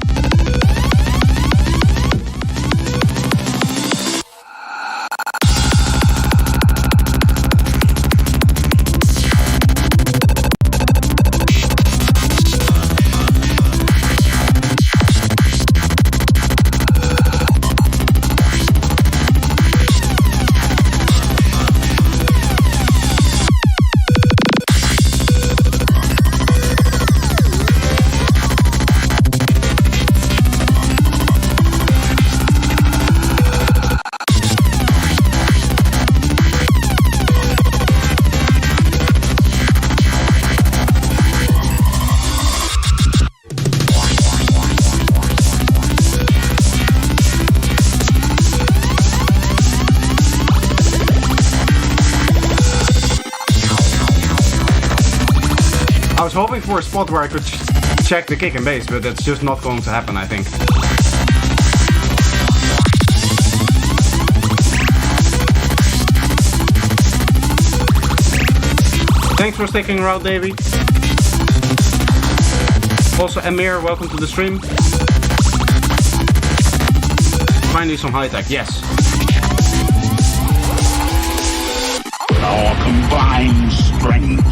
I was hoping for a spot where I could check the kick and bass, but that's just not going to happen, I think. Thanks for sticking around, Davey. Also, Amir, welcome to the stream. Finally some high tech, yes. With our combined strength,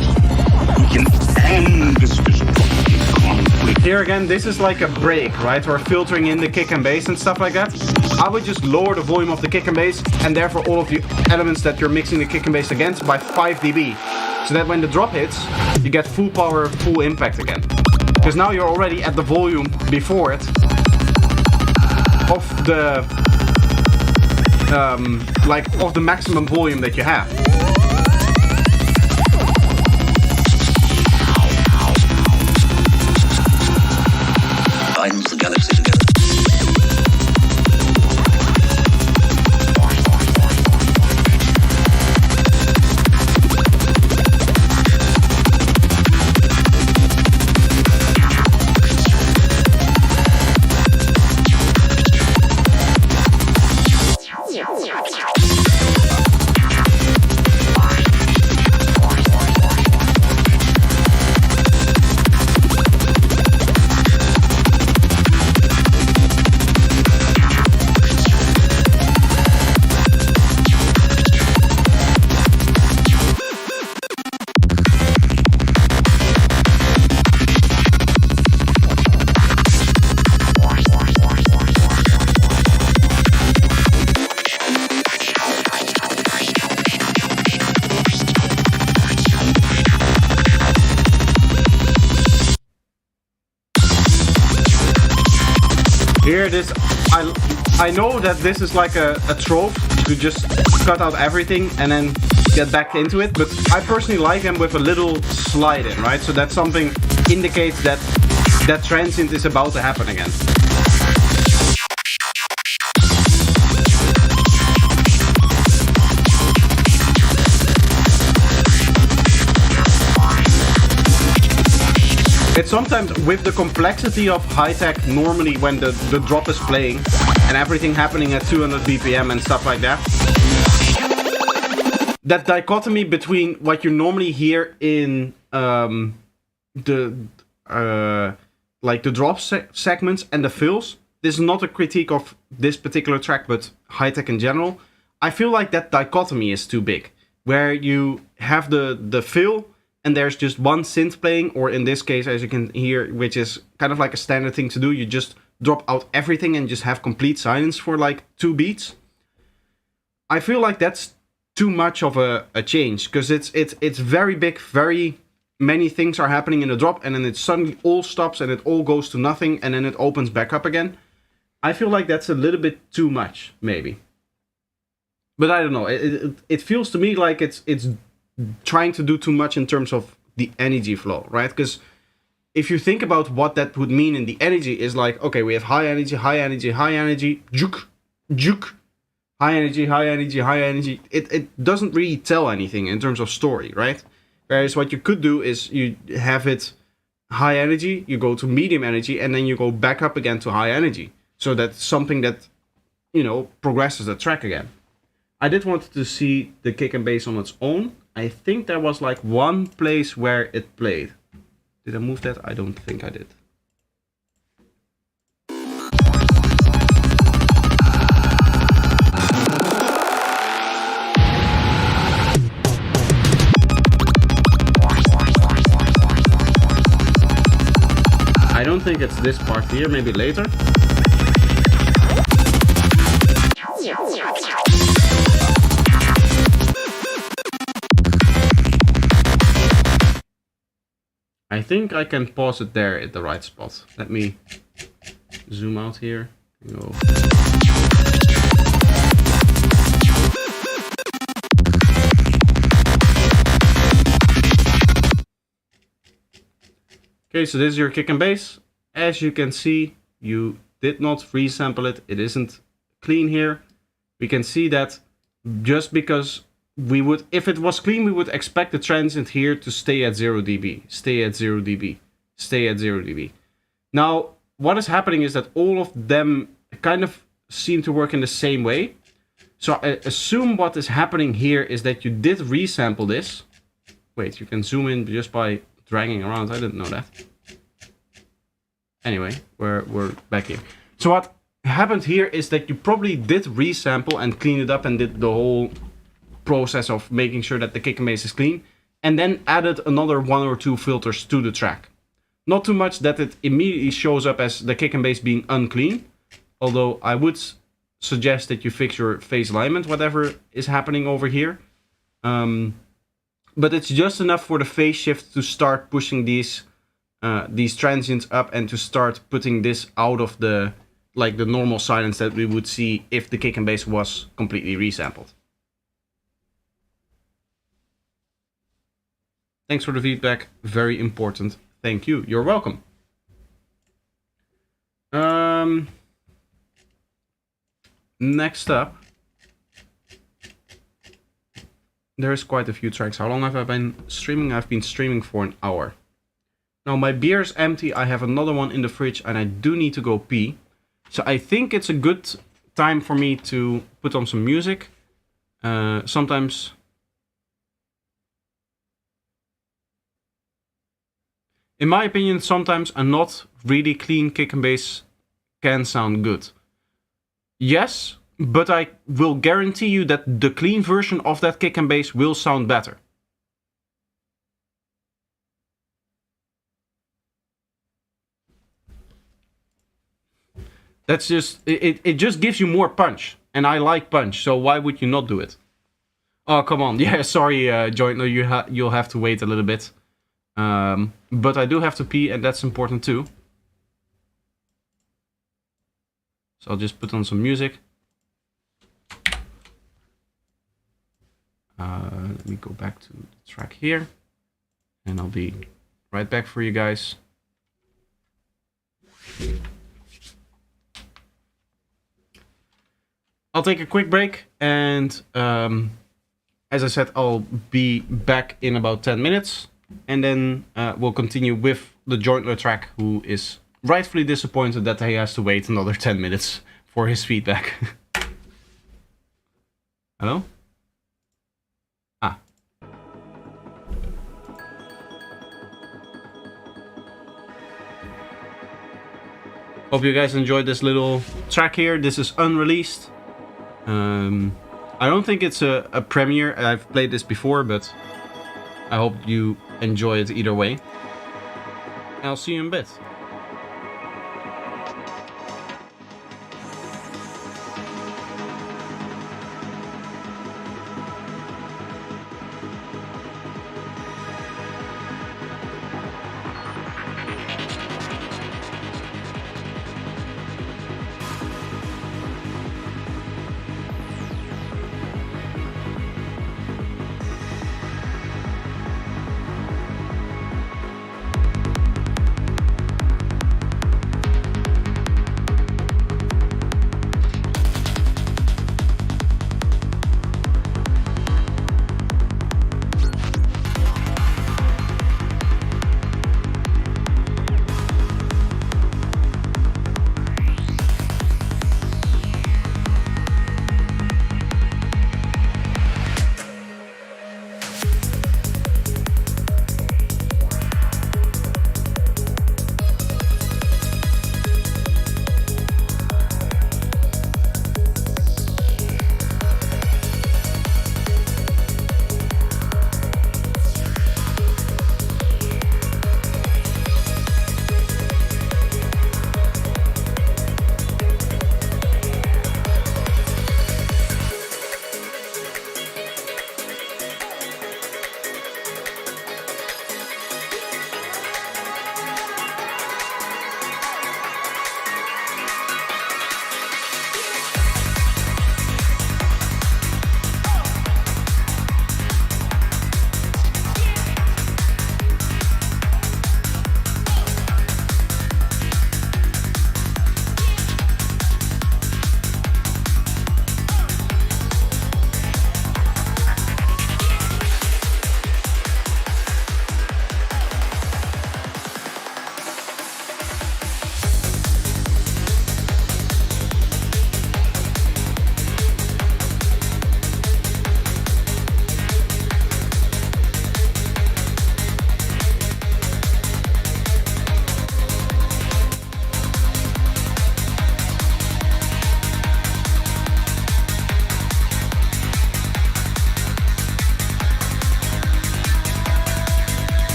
we can end this destructive conflict. Here again, this is like a break, right? Or filtering in the kick and bass and stuff like that. I would just lower the volume of the kick and bass, and therefore all of the elements that you're mixing the kick and bass against by 5 dB. So that when the drop hits, you get full power, full impact again. Because now you're already at the volume before it of the of the maximum volume that you have. Binds the galaxy together. Here, I know that this is like a trope to just cut out everything and then get back into it, but I personally like them with a little slide in, right? So that something indicates that that transient is about to happen again. It's sometimes with the complexity of high-tech, normally when the drop is playing and everything happening at 200 BPM and stuff like that. That dichotomy between what you normally hear in the drop segments and the fills. This is not a critique of this particular track, but high-tech in general. I feel like that dichotomy is too big, where you have the fill and there's just one synth playing, or in this case, as you can hear, which is kind of like a standard thing to do, you just drop out everything and just have complete silence for like 2 beats. I feel like that's too much of a change, because it's very big, very many things are happening in the drop, and then it suddenly all stops and it all goes to nothing, and then it opens back up again. I feel like that's a little bit too much, maybe. But I don't know. It feels to me like it's trying to do too much in terms of the energy flow, right? Because if you think about what that would mean in the energy, is like, okay, we have high energy, high energy, high energy, juke, juke, high energy, high energy, high energy. It doesn't really tell anything in terms of story, right? Whereas what you could do is you have it high energy, you go to medium energy, and then you go back up again to high energy. So that's something that, you know, progresses the track again. I did want to see the kick and bass on its own. I think there was like one place where it played. Did I move that? I don't think I did. I don't think it's this part here, maybe later. I think I can pause it there at the right spot. Let me zoom out here. Go. Okay, so this is your kick and bass. As you can see, you did not resample it. It isn't clean here. We can see that just because we would, if it was clean, we would expect the transient here to stay at 0 dB, stay at 0 dB, stay at 0 dB. Now, what is happening is that all of them kind of seem to work in the same way. So I assume what is happening here is that you did resample this. Wait, you can zoom in just by dragging around. I didn't know that. Anyway, we're back here. So what happened here is that you probably did resample and clean it up and did the whole process of making sure that the kick and bass is clean, and then added another 1 or 2 filters to the track. Not too much that it immediately shows up as the kick and bass being unclean, although I would suggest that you fix your phase alignment, whatever is happening over here. But it's just enough for the phase shift to start pushing these transients up and to start putting this out of the normal silence that we would see if the kick and bass was completely resampled. Thanks for the feedback. Very important. Thank you. You're welcome. Next up, there's quite a few tracks. How long have I been streaming? I've been streaming for an hour. Now my beer is empty. I have another one in the fridge and I do need to go pee. So I think it's a good time for me to put on some music. Sometimes... In my opinion, sometimes a not really clean kick and bass can sound good. Yes, but I will guarantee you that the clean version of that kick and bass will sound better. That's just, it just gives you more punch. And I like punch, so why would you not do it? Oh, come on. Yeah, sorry, Joint. No, you'll have to wait a little bit. But I do have to pee, and that's important too. So I'll just put on some music. Let me go back to the track here. And I'll be right back for you guys. I'll take a quick break, and as I said, I'll be back in about 10 minutes. And then we'll continue with the Jointler track, who is rightfully disappointed that he has to wait another 10 minutes for his feedback. Hello? Ah. Hope you guys enjoyed this little track here. This is unreleased. I don't think it's a premiere. I've played this before, but I hope you enjoy it either way. I'll see you in a bit.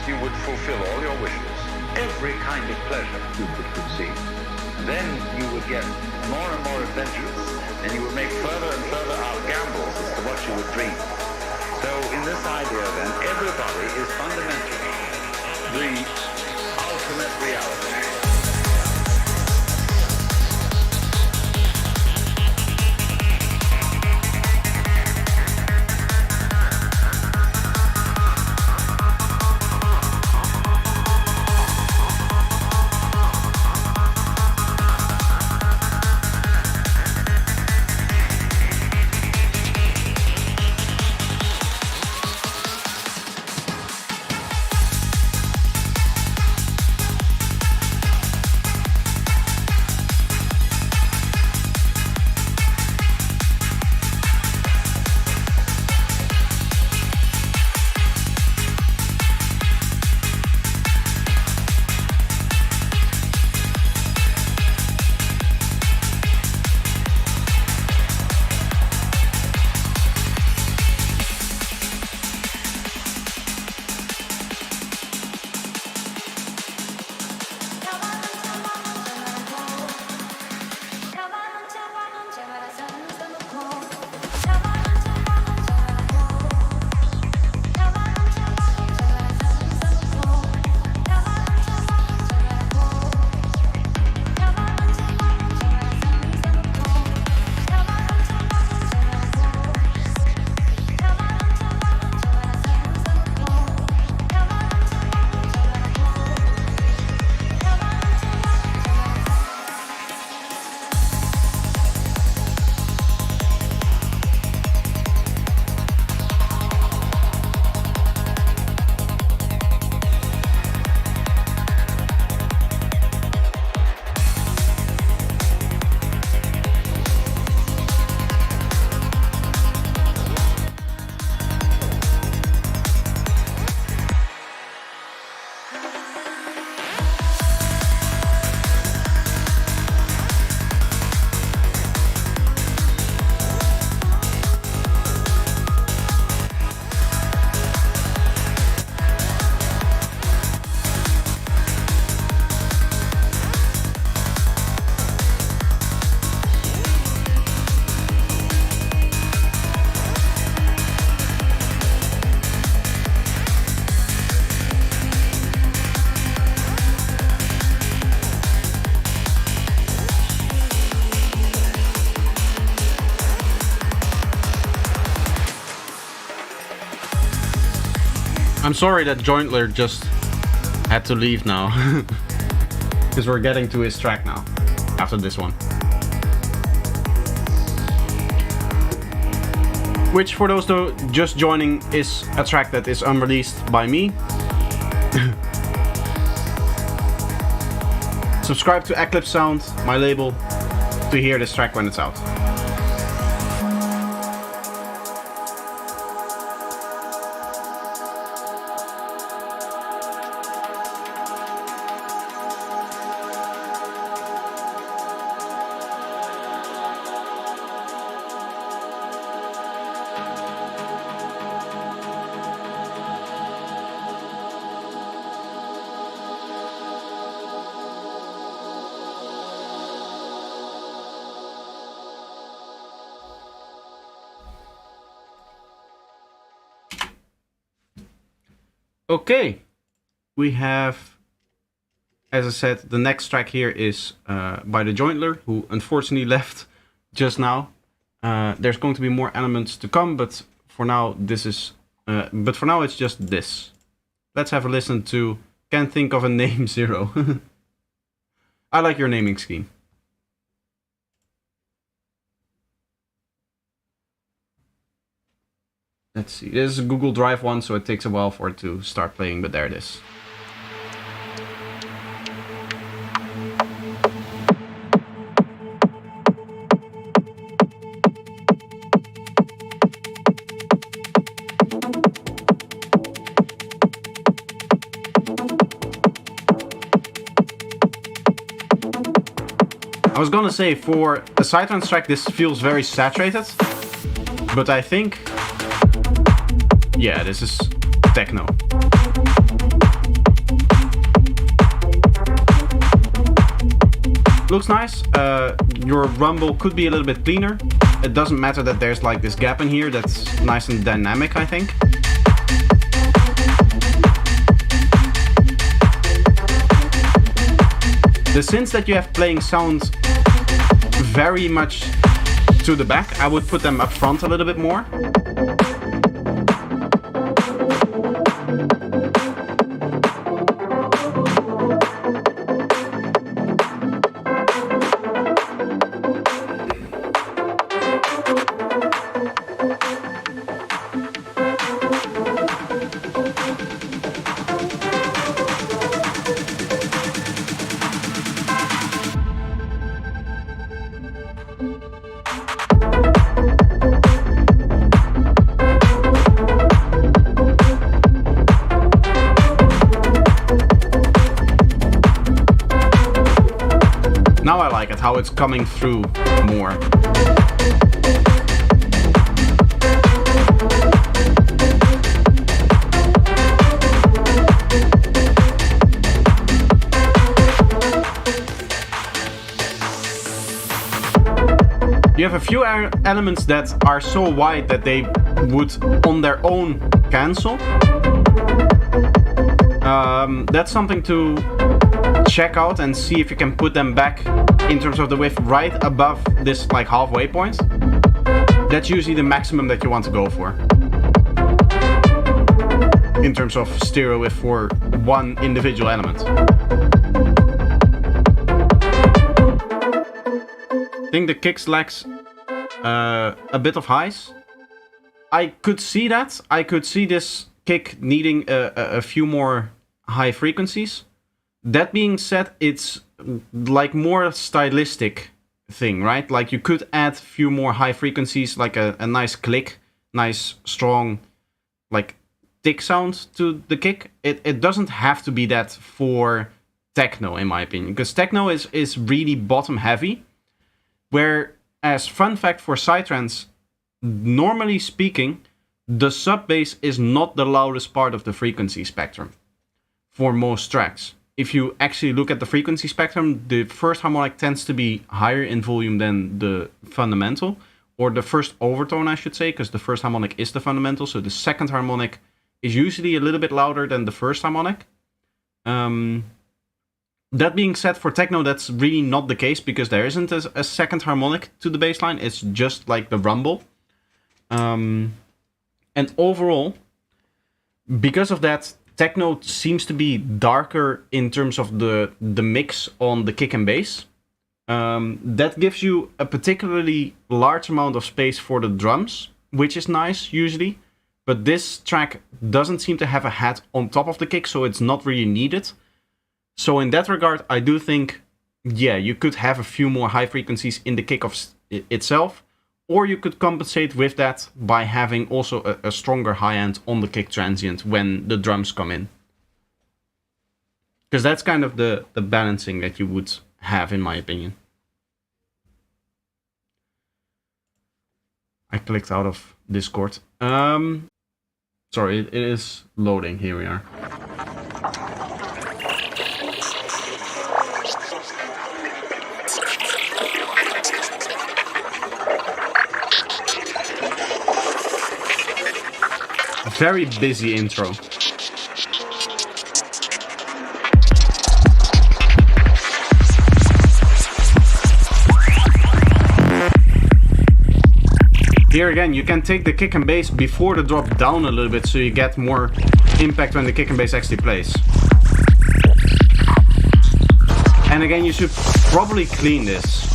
you would fulfill all your wishes, every kind of pleasure you could conceive. Then you would get more and more adventurous, and you would make further and further out gambles as to what you would dream. So in this idea then, everybody is fundamentally the ultimate reality. I'm sorry that Jointler just had to leave now. Because we're getting to his track now. After this one. Which, for those though just joining, is a track that is unreleased by me. Subscribe to Eclipse Sound, my label, to hear this track when it's out. Okay, we have, as I said, the next track here is by the Jointler, who unfortunately left just now. There's going to be more elements to come, but for now it's just this. Let's have a listen to Can't Think of a Name Zero. I like your naming scheme. Let's see, this is a Google Drive one, so it takes a while for it to start playing, but there it is. I was gonna say, for a Sidetrans track, this feels very saturated, but I think, yeah, this is techno. looks nice. Your rumble could be a little bit cleaner. It doesn't matter that there's like this gap in here. That's nice and dynamic, I think. The synths that you have playing sound very much to the back. I would put them up front a little bit more. Now I like it, how it's coming through more. You have a few elements that are so wide that they would on their own cancel. That's something to check out and see if you can put them back in terms of the width right above this like halfway point. That's usually the maximum that you want to go for in terms of stereo width for one individual element. I think the kicks lacks a bit of highs. I could see that. I could see this kick needing a few more high frequencies. That being said, it's like more stylistic thing, right? Like you could add a few more high frequencies, like a nice click, nice strong like tick sound to the kick. It doesn't have to be that for techno, in my opinion, because techno is really bottom heavy. Whereas, fun fact for psytrance, normally speaking, the sub bass is not the loudest part of the frequency spectrum for most tracks. If you actually look at the frequency spectrum, the first harmonic tends to be higher in volume than the fundamental, or the first overtone, I should say, because the first harmonic is the fundamental, so the second harmonic is usually a little bit louder than the first harmonic. That being said, for techno, that's really not the case, because there isn't a second harmonic to the bass line. It's just like the rumble. And overall, because of that, techno seems to be darker in terms of the mix on the kick and bass. That gives you a particularly large amount of space for the drums, which is nice usually. But this track doesn't seem to have a hat on top of the kick, so it's not really needed. So in that regard, I do think, yeah, you could have a few more high frequencies in the kick itself, or you could compensate with that by having also a stronger high end on the kick transient when the drums come in. Because that's kind of the balancing that you would have, in my opinion. I clicked out of Discord. Sorry, it is loading. Here we are. Very busy intro. Here again, you can take the kick and bass before the drop down a little bit so you get more impact when the kick and bass actually plays. And again, you should probably clean this.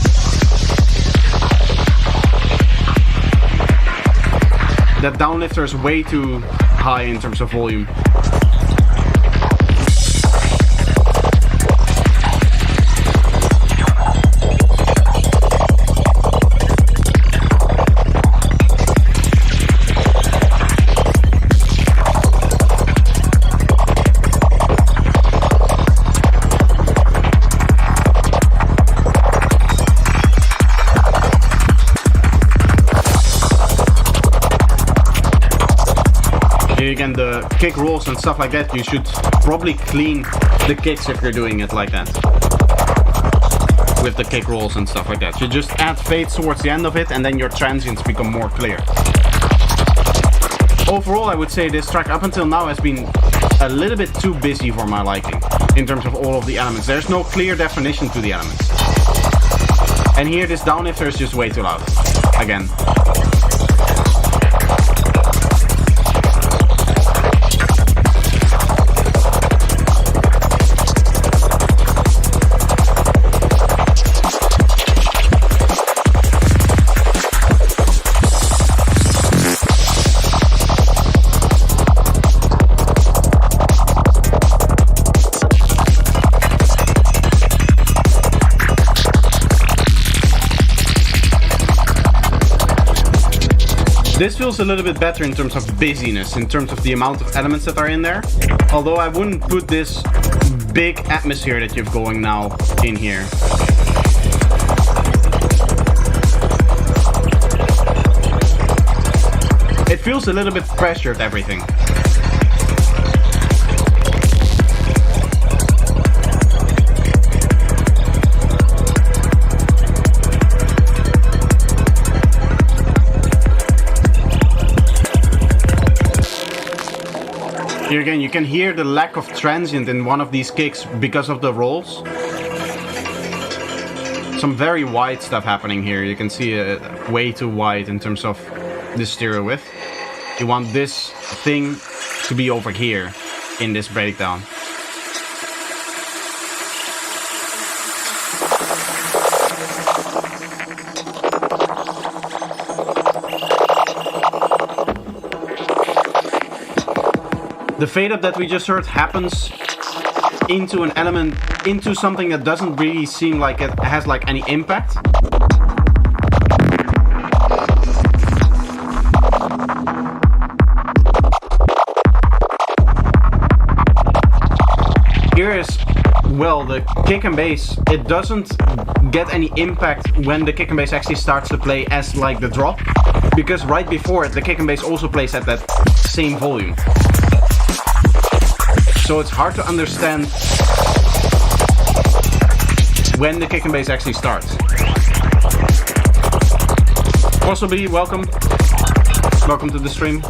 That downlifter is way too high in terms of volume. Again, the kick rolls and stuff like that, you should probably clean the kicks if you're doing it like that. with the kick rolls and stuff like that. You just add fades towards the end of it, and then your transients become more clear. Overall, I would say this track up until now has been a little bit too busy for my liking in terms of all of the elements. There's no clear definition to the elements. And here, this downlifter is just way too loud. Again. This feels a little bit better in terms of busyness, in terms of the amount of elements that are in there. Although I wouldn't put this big atmosphere that you've going now in here. It feels a little bit pressured, everything. Here again, you can hear the lack of transient in one of these kicks because of the rolls. Some very wide stuff happening here. You can see way too wide in terms of the stereo width. You want this thing to be over here in this breakdown. The fade up that we just heard happens into an element, into something that doesn't really seem like it has like any impact. Here is, well, the kick and bass, it doesn't get any impact when the kick and bass actually starts to play as like the drop, because right before it, the kick and bass also plays at that same volume. So it's hard to understand when the kick and bass actually starts. Possibly, welcome. Welcome to the stream.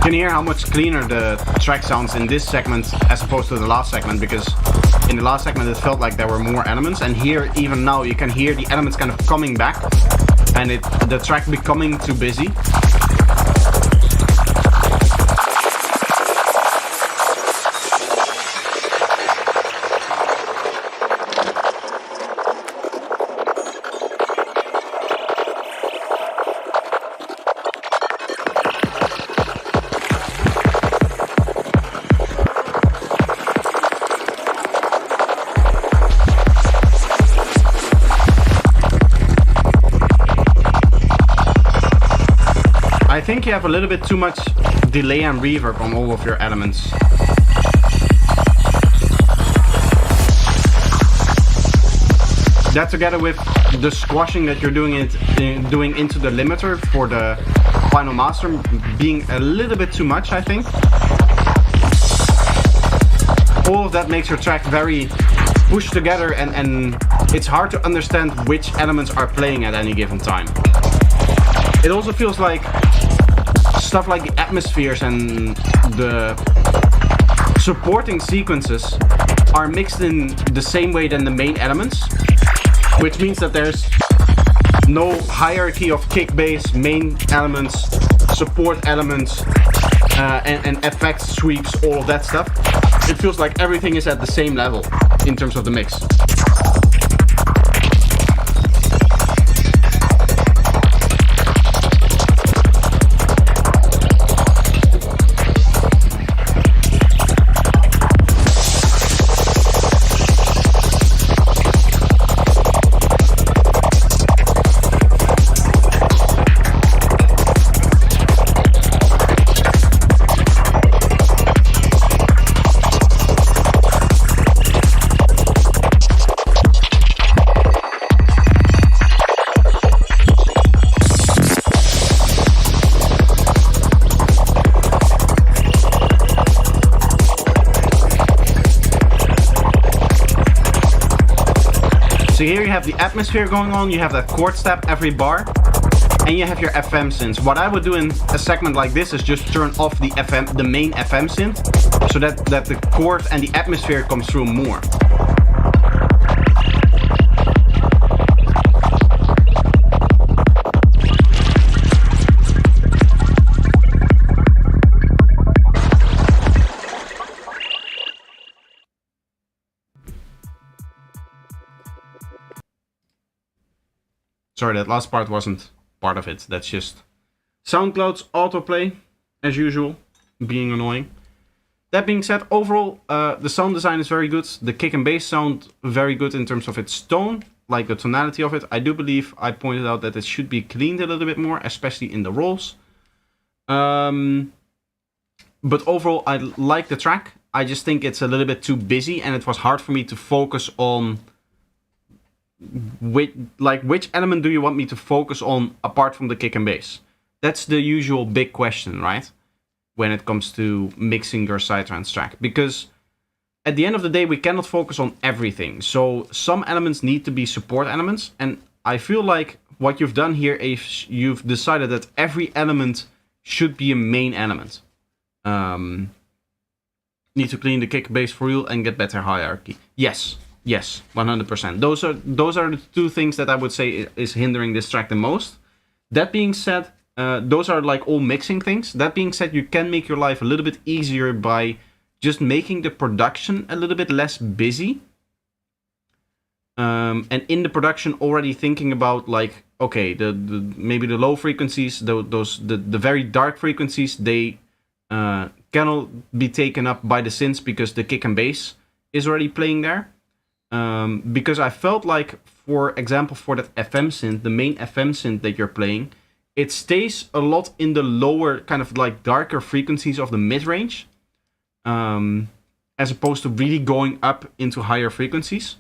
You can hear how much cleaner the track sounds in this segment as opposed to the last segment, because in the last segment it felt like there were more elements, and here even now you can hear the elements kind of coming back and the track becoming too busy. I think you have a little bit too much delay and reverb on all of your elements. That together with the squashing that you're doing into the limiter for the final master being a little bit too much, I think. All of that makes your track very pushed together, and it's hard to understand which elements are playing at any given time. It also feels like stuff like the atmospheres and the supporting sequences are mixed in the same way than the main elements, which means that there's no hierarchy of kick, bass, main elements, support elements, and effects, sweeps, all of that stuff. It feels like everything is at the same level in terms of the mix. So here you have the atmosphere going on, you have that chord step every bar, and you have your FM synths. What I would do in a segment like this is just turn off the FM, the main FM synth, so that the chord and the atmosphere comes through more. Sorry, that last part wasn't part of it. That's just SoundCloud's autoplay, as usual, being annoying. That being said, overall, the sound design is very good. The kick and bass sound very good in terms of its tone, like the tonality of it. I do believe I pointed out that it should be cleaned a little bit more, especially in the rolls. But overall, I like the track. I just think it's a little bit too busy, and it was hard for me to focus on which element do you want me to focus on apart from the kick and bass? That's the usual big question, right? When it comes to mixing your psytrance track. Because at the end of the day, we cannot focus on everything. So some elements need to be support elements. And I feel like what you've done here is you've decided that every element should be a main element. Need to clean the kick and bass for real and get better hierarchy. Yes, 100%. Those are the two things that I would say is hindering this track the most. That being said, those are like all mixing things. That being said, you can make your life a little bit easier by just making the production a little bit less busy. And in the production already thinking about like, okay, the maybe the low frequencies, the very dark frequencies, they cannot be taken up by the synths because the kick and bass is already playing there. Because I felt like, for example, for that FM synth, the main FM synth that you're playing, it stays a lot in the lower, kind of like darker frequencies of the mid-range, as opposed to really going up into higher frequencies.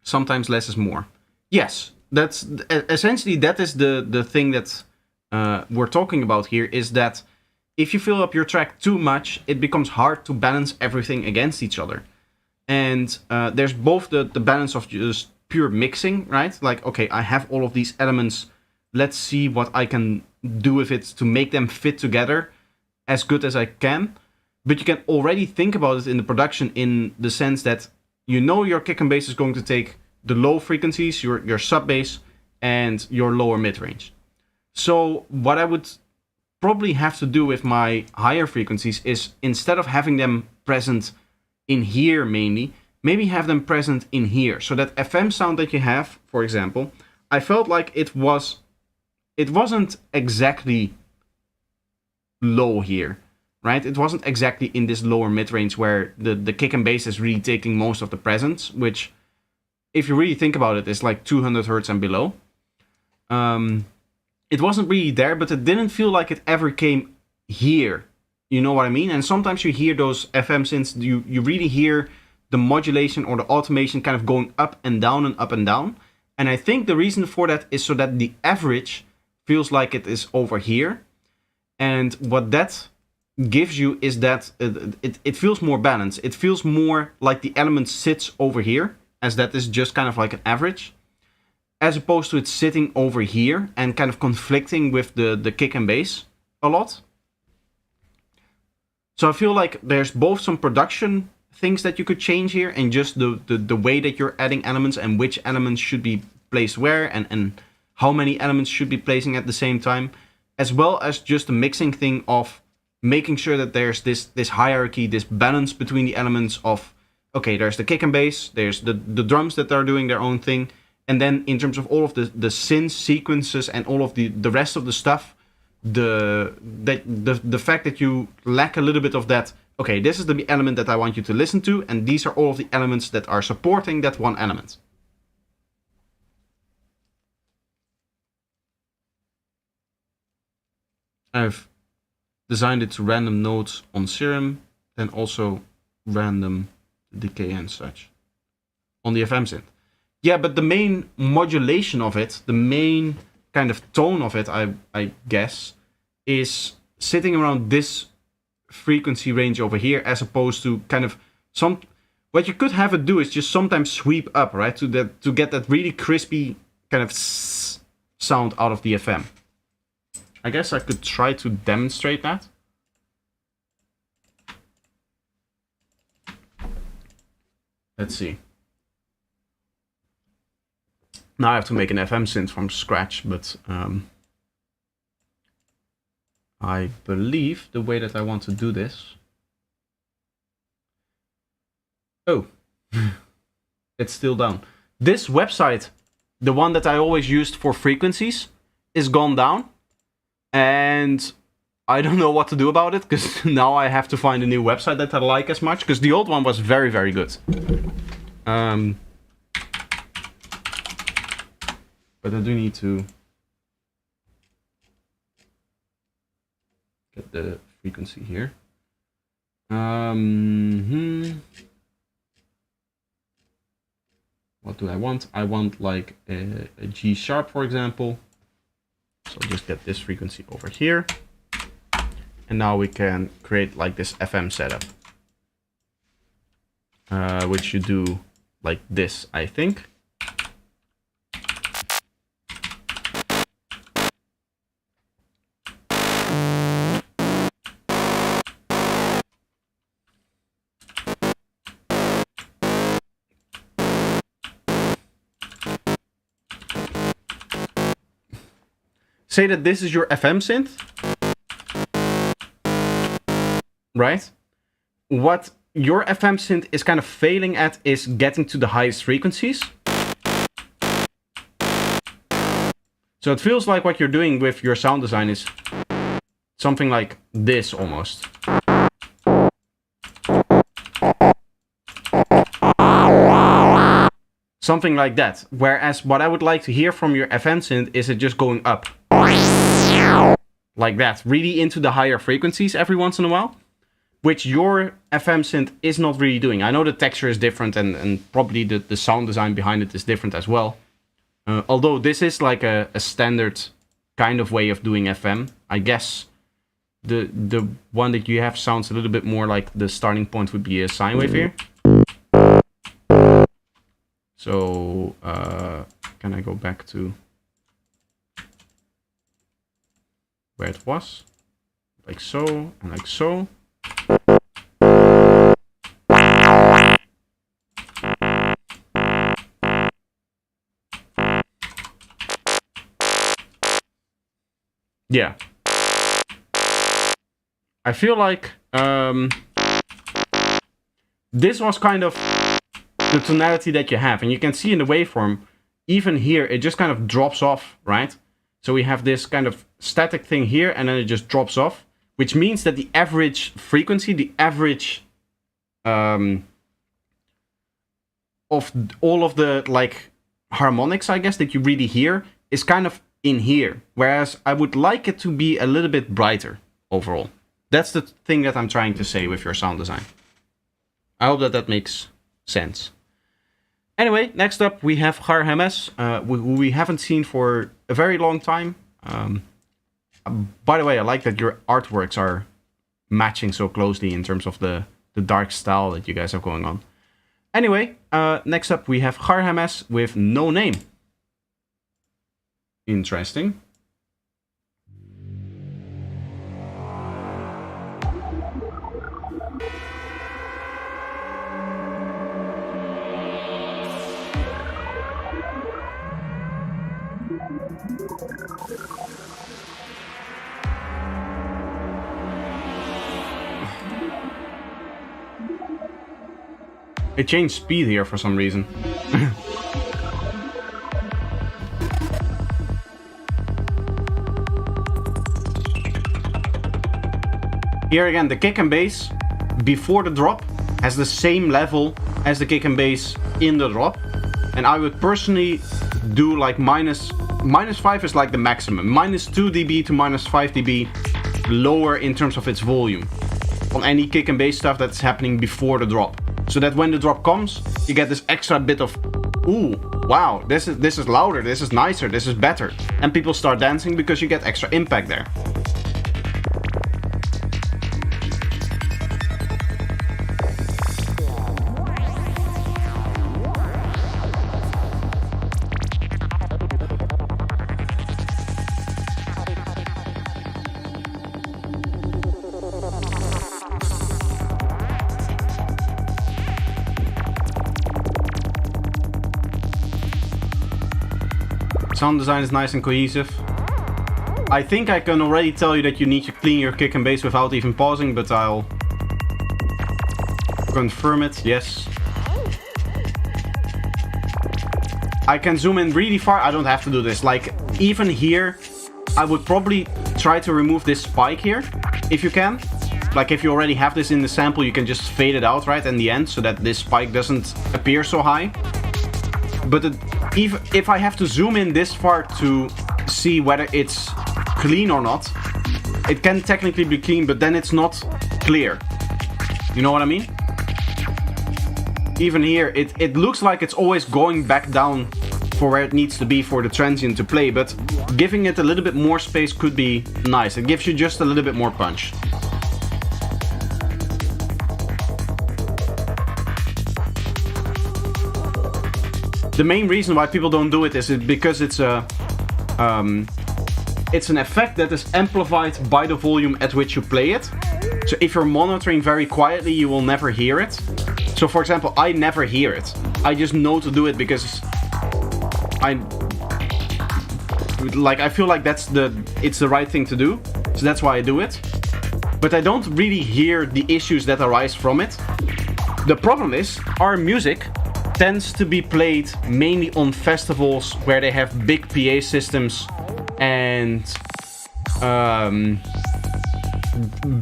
Sometimes less is more. Yes, that's essentially that is the thing that we're talking about here, is that if you fill up your track too much, it becomes hard to balance everything against each other. And there's both the balance of just pure mixing, right? Like, okay, I have all of these elements. Let's see what I can do with it to make them fit together as good as I can. But you can already think about it in the production in the sense that you know your kick and bass is going to take the low frequencies, your sub bass, and your lower mid-range. So what I would probably have to do with my higher frequencies is, instead of having them present in here mainly, maybe have them present in here. So that FM sound that you have, for example, I felt like it wasn't exactly low here, right? It wasn't exactly in this lower mid-range where the kick and bass is really taking most of the presence, which, if you really think about it, is like 200 hertz and below. It wasn't really there, but it didn't feel like it ever came here. You know what I mean? And sometimes you hear those FM synths, you really hear the modulation or the automation kind of going up and down and up and down. And I think the reason for that is so that the average feels like it is over here. And what that gives you is that it feels more balanced. It feels more like the element sits over here, as that is just kind of like an average, as opposed to it sitting over here and kind of conflicting with the kick and bass a lot. So I feel like there's both some production things that you could change here, and just the way that you're adding elements and which elements should be placed where, and how many elements should be placing at the same time, as well as just the mixing thing of making sure that there's this hierarchy, this balance between the elements of, okay, there's the kick and bass, there's the drums that are doing their own thing, and then in terms of all of the synth sequences and all of the rest of the stuff, the fact that you lack a little bit of that, okay, this is the element that I want you to listen to, and these are all of the elements that are supporting that one element. I've designed it to random nodes on Serum, then also random decay and such on the FM synth. Yeah, but the main modulation of it, the main kind of tone of it, I guess, is sitting around this frequency range over here, as opposed to kind of what you could have it do is just sometimes sweep up, right? To get that really crispy kind of sound out of the FM. I guess I could try to demonstrate that. Let's see. Now I have to make an FM synth from scratch, but I believe the way that I want to do this... Oh, it's still down. This website, the one that I always used for frequencies, is gone down. And I don't know what to do about it, because now I have to find a new website that I like as much, because the old one was very, very good. But I do need to get the frequency here. What do I want? I want like a G sharp, for example. So just get this frequency over here. And now we can create like this FM setup. Which you do like this, I think. Say that this is your FM synth, right? What your FM synth is kind of failing at is getting to the highest frequencies. So it feels like what you're doing with your sound design is something like this almost. Something like that. Whereas what I would like to hear from your FM synth is it just going up. Like that, really into the higher frequencies every once in a while, which your FM synth is not really doing. I know the texture is different and probably the sound design behind it is different as well. Although this is like a standard kind of way of doing FM. I guess the one that you have sounds a little bit more like the starting point would be a sine wave here. So can I go back to where it was, like so, and like so. Yeah. I feel like this was kind of the tonality that you have, and you can see in the waveform, even here, it just kind of drops off, right? So we have this kind of static thing here, and then it just drops off, which means that the average frequency, the average of all of the like harmonics, I guess, that you really hear is kind of in here. Whereas I would like it to be a little bit brighter overall. That's the thing that I'm trying to say with your sound design. I hope that that makes sense. Anyway, next up we have Har Hemes, who we haven't seen for a very long time. By the way, I like that your artworks are matching so closely in terms of the dark style that you guys have going on. Anyway, next up we have Har Hemes with No Name. Interesting. It changed speed here for some reason. Here again, the kick and bass before the drop has the same level as the kick and bass in the drop. And I would personally do like minus 5 is like the maximum. Minus 2 dB to minus 5 dB lower in terms of its volume on any kick and bass stuff that's happening before the drop. So that when the drop comes, you get this extra bit of, ooh, wow, this is louder, this is nicer, this is better. And people start dancing because you get extra impact there. Sound design is nice and cohesive. I think I can already tell you that you need to clean your kick and bass without even pausing, but I'll confirm it. Yes. I can zoom in really far. I don't have to do this. Like, even here, I would probably try to remove this spike here, if you can. Like, if you already have this in the sample, you can just fade it out right in the end so that this spike doesn't appear so high. But even if I have to zoom in this far to see whether it's clean or not, it can technically be clean, but then it's not clear. You know what I mean? Even here, it looks like it's always going back down for where it needs to be for the transient to play, but giving it a little bit more space could be nice. It gives you just a little bit more punch. The main reason why people don't do it is because it's an effect that is amplified by the volume at which you play it. So if you're monitoring very quietly, you will never hear it. So for example, I never hear it. I just know to do it because I feel like it's the right thing to do. So that's why I do it. But I don't really hear the issues that arise from it. The problem is, our music tends to be played mainly on festivals where they have big PA systems and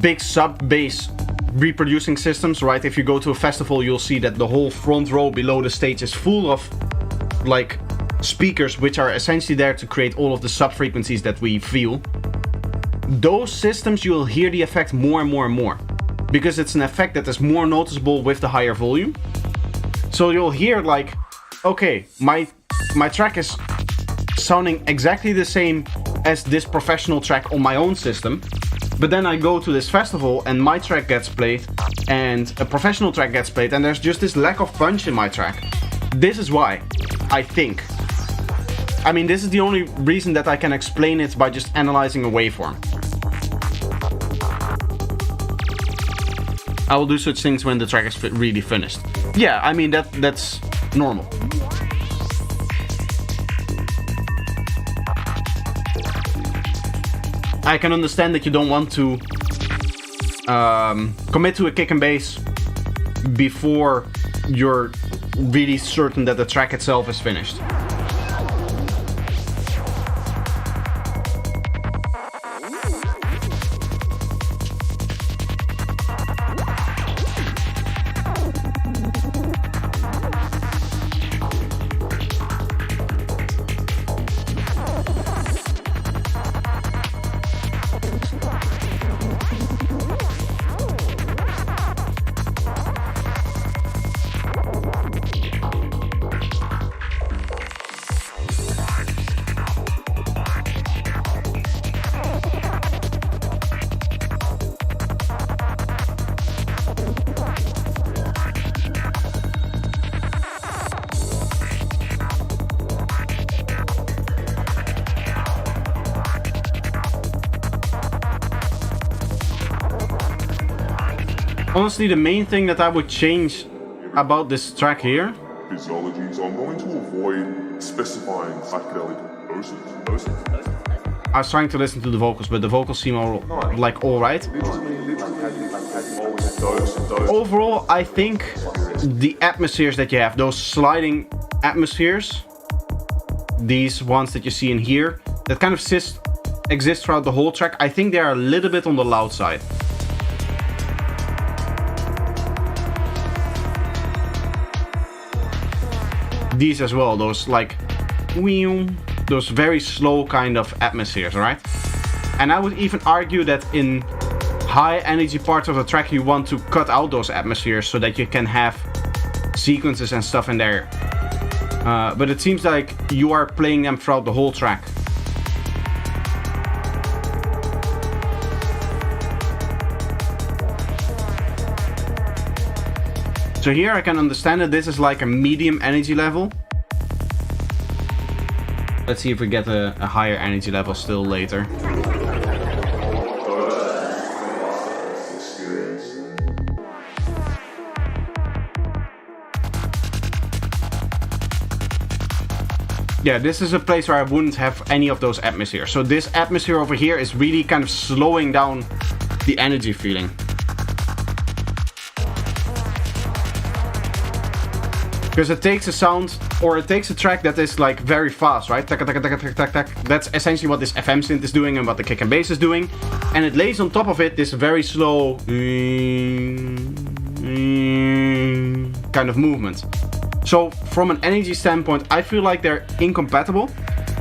big sub-bass reproducing systems, right? If you go to a festival, you'll see that the whole front row below the stage is full of like speakers, which are essentially there to create all of the sub-frequencies that we feel. Those systems, you'll hear the effect more and more and more, because it's an effect that is more noticeable with the higher volume. So you'll hear like, okay, my track is sounding exactly the same as this professional track on my own system. But then I go to this festival and my track gets played and a professional track gets played and there's just this lack of punch in my track. This is why, I think. I mean, this is the only reason that I can explain it by just analyzing a waveform. I will do such things when the track is really finished. Yeah, I mean, that's normal. I can understand that you don't want to commit to a kick and bass before you're really certain that the track itself is finished. Honestly, the main thing that I would change about this track here. Physiology, so I'm going to avoid specifying psychedelic doses. I was trying to listen to the vocals, but the vocals seem all right. Overall, I think the atmospheres that you have, those sliding atmospheres, these ones that you see in here, that kind of exist throughout the whole track, I think they are a little bit on the loud side. These as well, those like those very slow kind of atmospheres, right? And I would even argue that in high energy parts of the track you want to cut out those atmospheres so that you can have sequences and stuff in there. But it seems like you are playing them throughout the whole track. So here I can understand that this is like a medium energy level. Let's see if we get a higher energy level still later. Yeah, this is a place where I wouldn't have any of those atmosphere. So this atmosphere over here is really kind of slowing down the energy feeling. Because it takes a sound, or it takes a track that is like very fast, right? Tak, tak, tak, tak, tak, tak, tak. That's essentially what this FM synth is doing and what the kick and bass is doing. And it lays on top of it this very slow kind of movement. So from an energy standpoint, I feel like they're incompatible.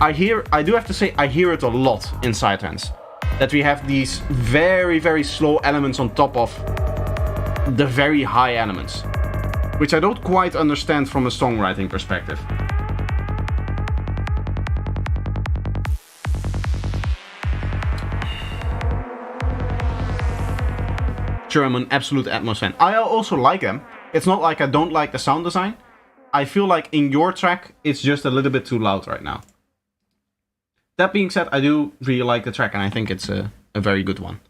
I do have to say, I hear it a lot in psytrance. That we have these very, very slow elements on top of the very high elements. Which I don't quite understand from a songwriting perspective. Sure, I'm an absolute Atmos fan. I also like them. It's not like I don't like the sound design. I feel like in your track, it's just a little bit too loud right now. That being said, I do really like the track and I think it's a very good one.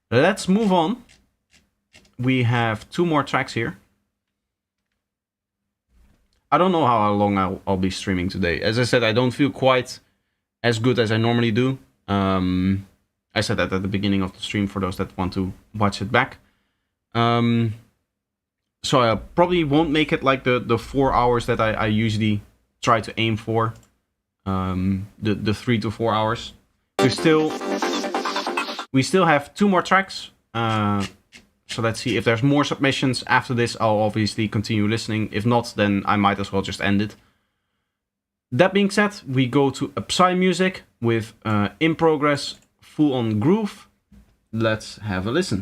Let's move on. We have 2 more tracks here. I don't know how long I'll be streaming today. As I said, I don't feel quite as good as I normally do. I said that at the beginning of the stream for those that want to watch it back. So I probably won't make it like the 4 hours that I usually try to aim for. The 3 to 4 hours. We still have 2 more tracks. So let's see if there's more submissions after this. I'll obviously continue listening. If not, then I might as well just end it. That being said, we go to Psy music with In Progress, Full on Groove. Let's have a listen.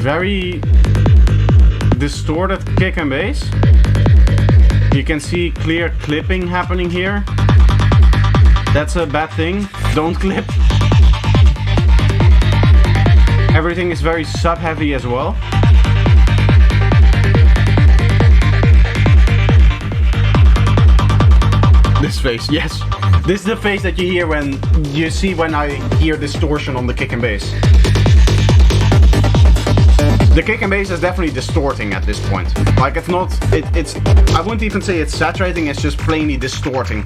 Very distorted kick and bass. You can see clear clipping happening here. That's a bad thing. Don't clip. Everything is very sub heavy as well. This face, yes. This is the face that you hear when you see when I hear distortion on the kick and bass. The kick and bass is definitely distorting at this point. Like it's not, it's I wouldn't even say it's saturating, it's just plainly distorting.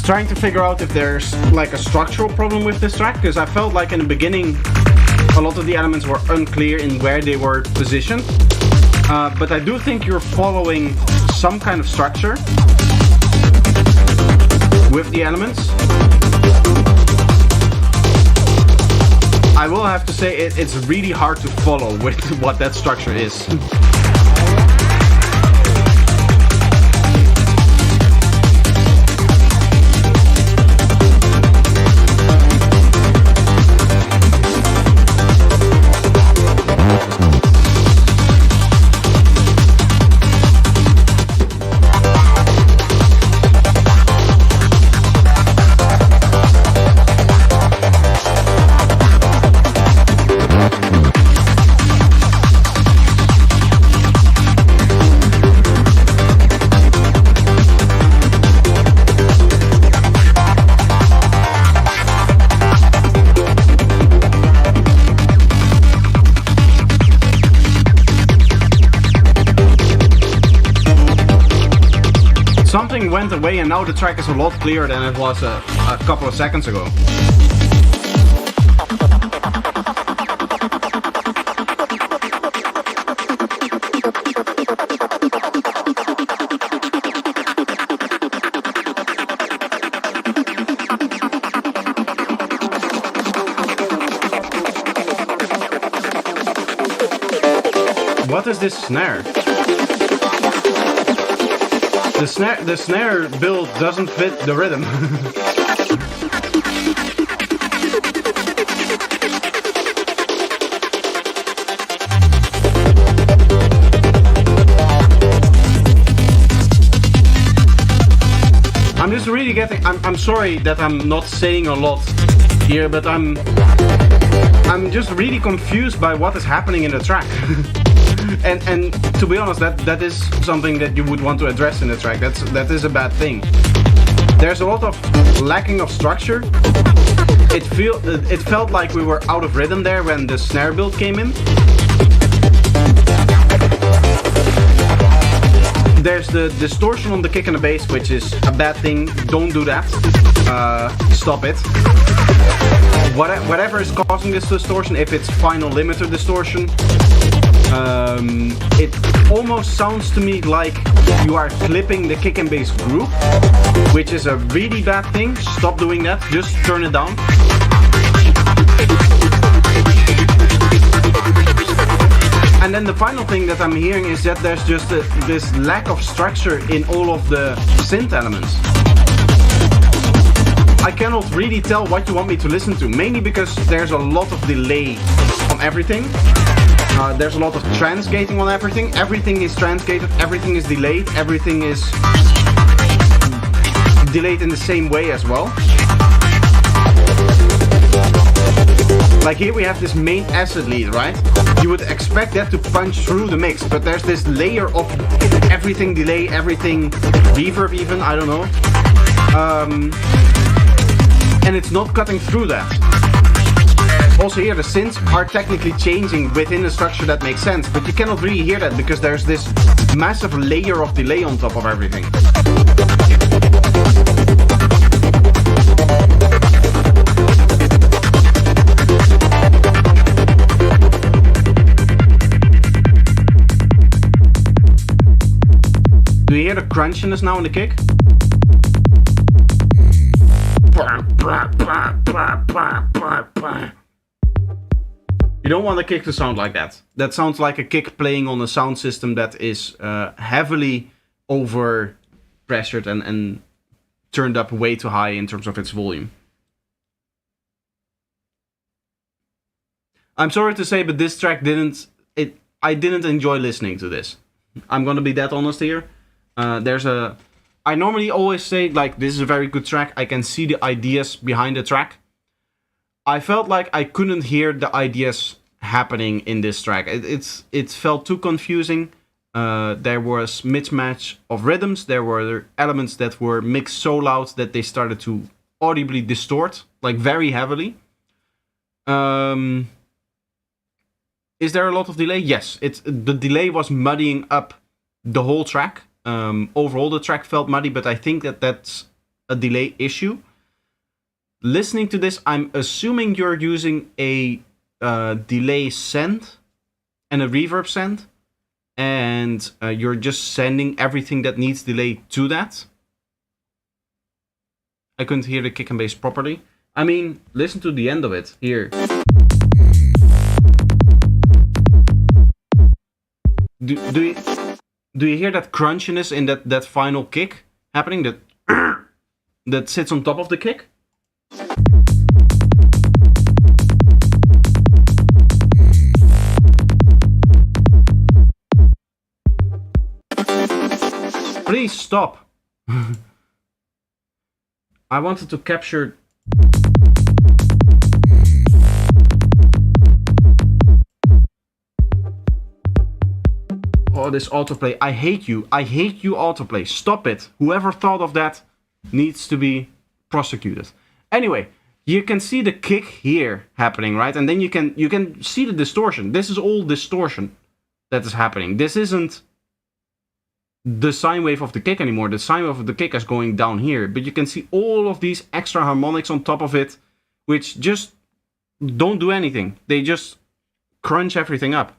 Trying to figure out if there's like a structural problem with this track, because I felt like in the beginning a lot of the elements were unclear in where they were positioned, but I do think you're following some kind of structure with the elements. I will have to say it's really hard to follow with what that structure is. sound away, and now the track is a lot clearer than it was a couple of seconds ago. What is this snare? The snare build doesn't fit the rhythm. I'm just really getting. I'm sorry that I'm not saying a lot here, but I'm just really confused by what is happening in the track. And to be honest, that is something that you would want to address in the track. That is a bad thing. There's a lot of lacking of structure. It felt like we were out of rhythm there when the snare build came in. There's the distortion on the kick and the bass, which is a bad thing. Don't do that. Stop it. Whatever is causing this distortion, if it's final limiter distortion, it almost sounds to me like you are clipping the kick and bass group, which is a really bad thing. Stop doing that. Just turn it down. And then the final thing that I'm hearing is that there's just this lack of structure in all of the synth elements. I cannot really tell what you want me to listen to, mainly because there's a lot of delay on everything. There's a lot of transgating on everything. Everything is transgated, everything is delayed, everything is delayed in the same way as well. Like here we have this main acid lead, right? You would expect that to punch through the mix, but there's this layer of everything delay, everything reverb even, I don't know. And it's not cutting through that. Also here the synths are technically changing within a structure that makes sense, but you cannot really hear that because there's this massive layer of delay on top of everything. Do you hear the crunchiness now in the kick? You don't want the kick to sound like that. That sounds like a kick playing on a sound system that is heavily over pressured and turned up way too high in terms of its volume. I'm sorry to say, but this track I didn't enjoy listening to this. I'm gonna be that honest here. I normally always say, like, this is a very good track. I can see the ideas behind the track. I felt like I couldn't hear the ideas happening in this track. It felt too confusing. There was mismatch of rhythms. There were elements that were mixed so loud that they started to audibly distort, like very heavily. Is there a lot of delay? Yes. The delay was muddying up the whole track. Overall, the track felt muddy, but I think that's a delay issue. Listening to this, I'm assuming you're using a delay send and a reverb send, and you're just sending everything that needs delay to that. I couldn't hear the kick and bass properly. I mean, listen to the end of it here. Do you hear that crunchiness in that final kick happening? That sits on top of the kick? Please stop. I wanted to capture... Oh, this autoplay. I hate you. I hate you, autoplay. Stop it. Whoever thought of that needs to be prosecuted. Anyway, you can see the kick here happening, right? And then you can see the distortion. This is all distortion that is happening. This isn't the sine wave of the kick anymore. The sine wave of the kick is going down here, but you can see all of these extra harmonics on top of it, which just don't do anything. They just crunch everything up.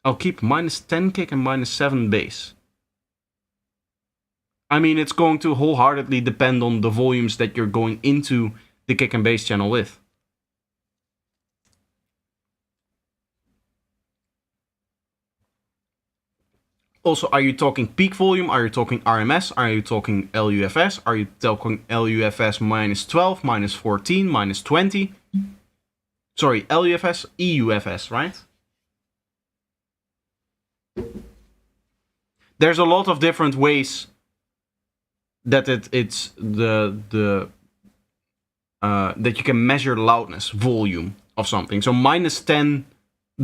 I'll keep -10 kick and -7 bass. I mean, it's going to wholeheartedly depend on the volumes that you're going into the kick and bass channel with. Also, are you talking peak volume? Are you talking RMS? Are you talking LUFS? Are you talking LUFS -12, -14, -20? Sorry, LUFS, EUFS, right? There's a lot of different ways that that you can measure loudness, volume of something. So -10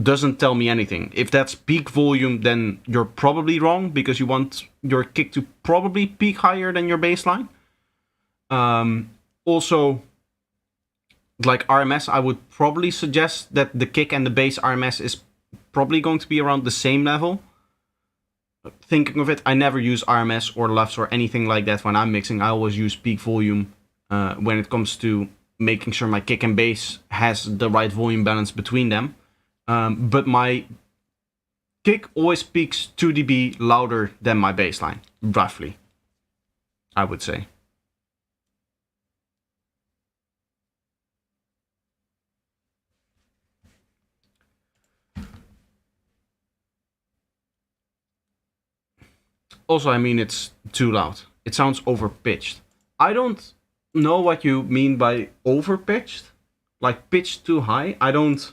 doesn't tell me anything. If that's peak volume, then you're probably wrong, because you want your kick to probably peak higher than your bassline. Also, like RMS, I would probably suggest that the kick and the bass RMS is probably going to be around the same level. Thinking of it, I never use RMS or LUFS or anything like that when I'm mixing. I always use peak volume when it comes to making sure my kick and bass has the right volume balance between them. But my kick always peaks 2 dB louder than my bassline, roughly, I would say. Also, I mean, it's too loud. It sounds overpitched. I don't know what you mean by overpitched. Like pitched too high. I don't...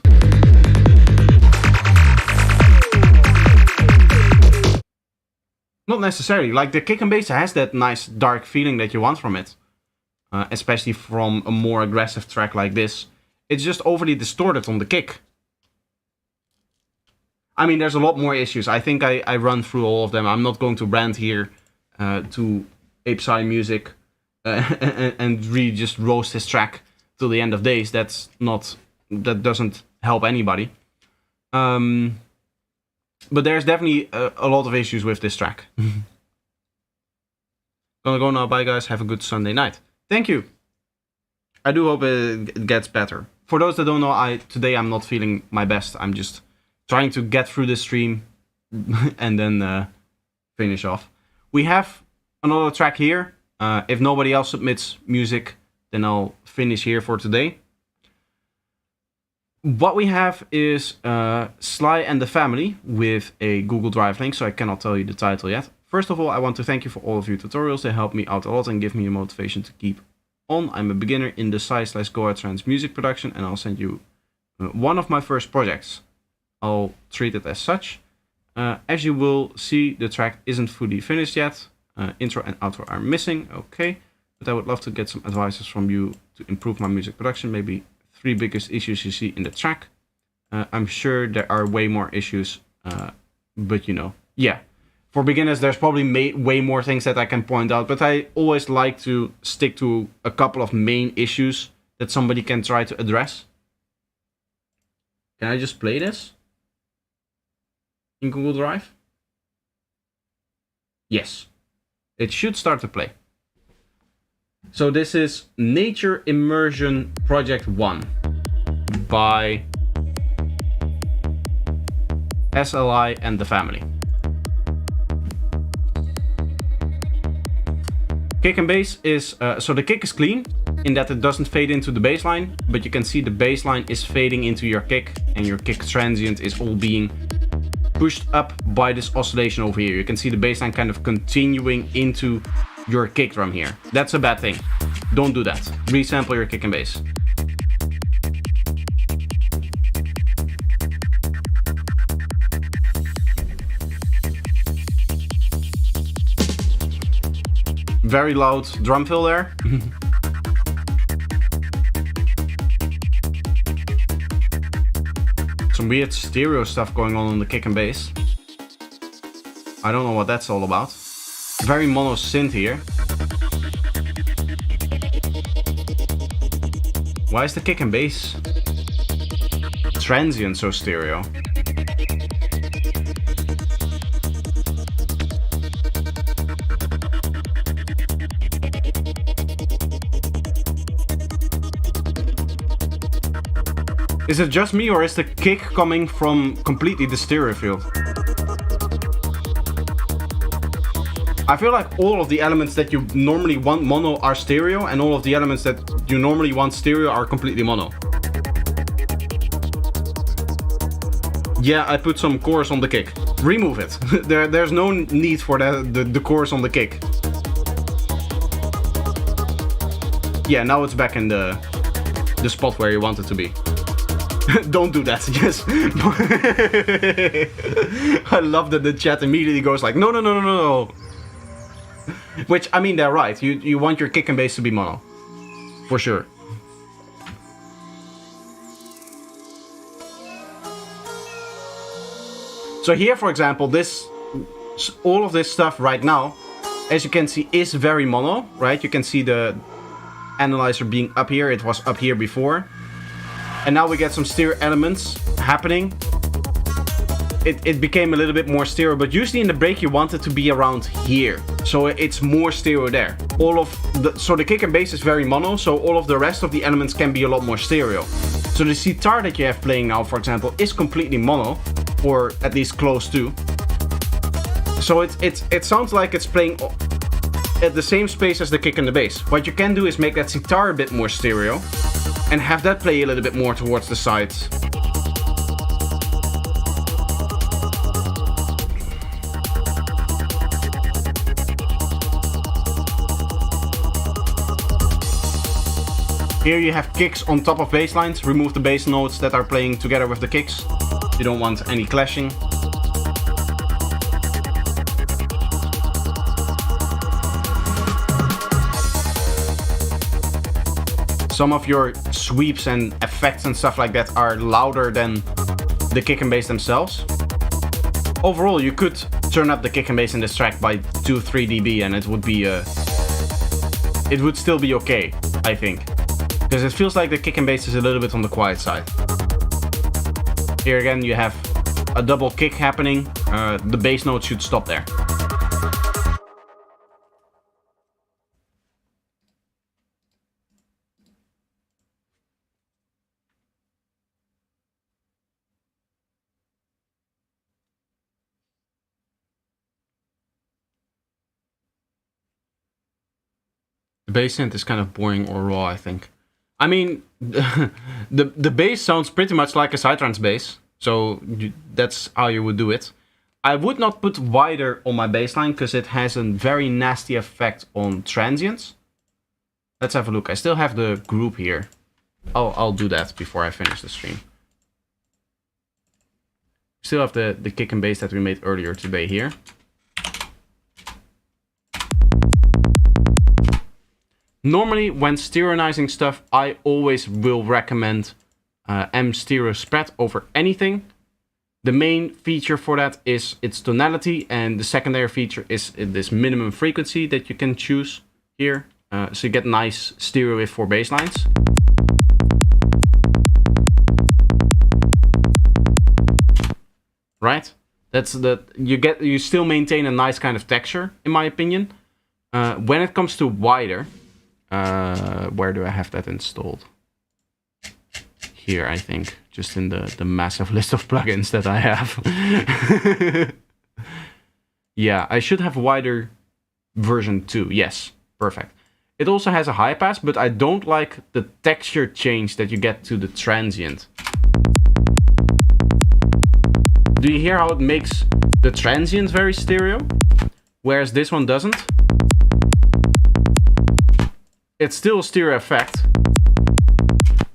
Not necessarily. Like, the kick and bass has that nice dark feeling that you want from it. Especially from a more aggressive track like this. It's just overly distorted on the kick. I mean, there's a lot more issues. I think I run through all of them. I'm not going to rant here to Ape Psy Music and really just roast his track till the end of days. That doesn't help anybody. But there's definitely a lot of issues with this track. Gonna go now. Bye, guys. Have a good Sunday night. Thank you. I do hope it gets better. For those that don't know, today I'm not feeling my best. I'm just trying to get through the stream and then finish off. We have another track here. If nobody else submits music, then I'll finish here for today. What we have is Sly and the Family with a Google Drive link, so I cannot tell you the title yet. First of all, I want to thank you for all of your tutorials. They help me out a lot and give me a motivation to keep on. I'm a beginner in the Psy/Goa trance music production, and I'll send you one of my first projects. I'll treat it as such. As you will see, the track isn't fully finished yet. Intro and outro are missing, okay. But I would love to get some advices from you to improve my music production. Maybe 3 biggest issues you see in the track. I'm sure there are way more issues, but you know, yeah. For beginners, there's probably way more things that I can point out, but I always like to stick to a couple of main issues that somebody can try to address. Can I just play this in Google Drive? Yes. It should start to play. So this is Nature Immersion Project 1 by SLI and the Family. Kick and bass is, so the kick is clean in that it doesn't fade into the bass line, but you can see the bass line is fading into your kick, and your kick transient is all being pushed up by this oscillation over here. You can see the bass line kind of continuing into your kick drum here. That's a bad thing. Don't do that. Resample your kick and bass. Very loud drum fill there. Some weird stereo stuff going on the kick and bass. I don't know what that's all about. Very mono synth here. Why is the kick and bass transient so stereo? Is it just me, or is the kick coming from completely the stereo field? I feel like all of the elements that you normally want mono are stereo, and all of the elements that you normally want stereo are completely mono. Yeah, I put some chorus on the kick. Remove it. There's no need for the chorus on the kick. Yeah, now it's back in the spot where you want it to be. Don't do that, yes. I love that the chat immediately goes like, no, no, no, no, no. Which, I mean, they're right. You want your kick and bass to be mono. For sure. So here, for example, all of this stuff right now, as you can see, is very mono, right? You can see the analyzer being up here. It was up here before. And now we get some stereo elements happening. It became a little bit more stereo, but usually in the break you want it to be around here. So it's more stereo there. So the kick and bass is very mono, so all of the rest of the elements can be a lot more stereo. So the sitar that you have playing now, for example, is completely mono, or at least close to. So it sounds like it's playing at the same space as the kick and the bass. What you can do is make that sitar a bit more stereo and have that play a little bit more towards the sides. Here you have kicks on top of bass lines. Remove the bass notes that are playing together with the kicks. You don't want any clashing. Some of your sweeps and effects and stuff like that are louder than the kick and bass themselves. Overall, you could turn up the kick and bass in this track by 2-3 dB and it would be it would still be okay, I think. Because it feels like the kick and bass is a little bit on the quiet side. Here again you have a double kick happening. The bass note should stop there. The bass synth is kind of boring or raw, I think. I mean, the bass sounds pretty much like a psytrance bass, so that's how you would do it. I would not put wider on my bass line because it has a very nasty effect on transients. Let's have a look. I still have the group here. I'll do that before I finish the stream. Still have the kick and bass that we made earlier today here. Normally, when stereoizing stuff, I always will recommend M stereo spread over anything. The main feature for that is its tonality, and the secondary feature is this minimum frequency that you can choose here. So you get nice stereo with 4 bass lines. Right? You still maintain a nice kind of texture, in my opinion. When it comes to wider, where do I have that installed? Here, I think, just in the massive list of plugins that I have. Yeah, I should have wider version 2. Yes, perfect. It also has a high pass, but I don't like the texture change that you get to the transient. Do you hear how it makes the transient very stereo, whereas this one doesn't? It's still a stereo effect,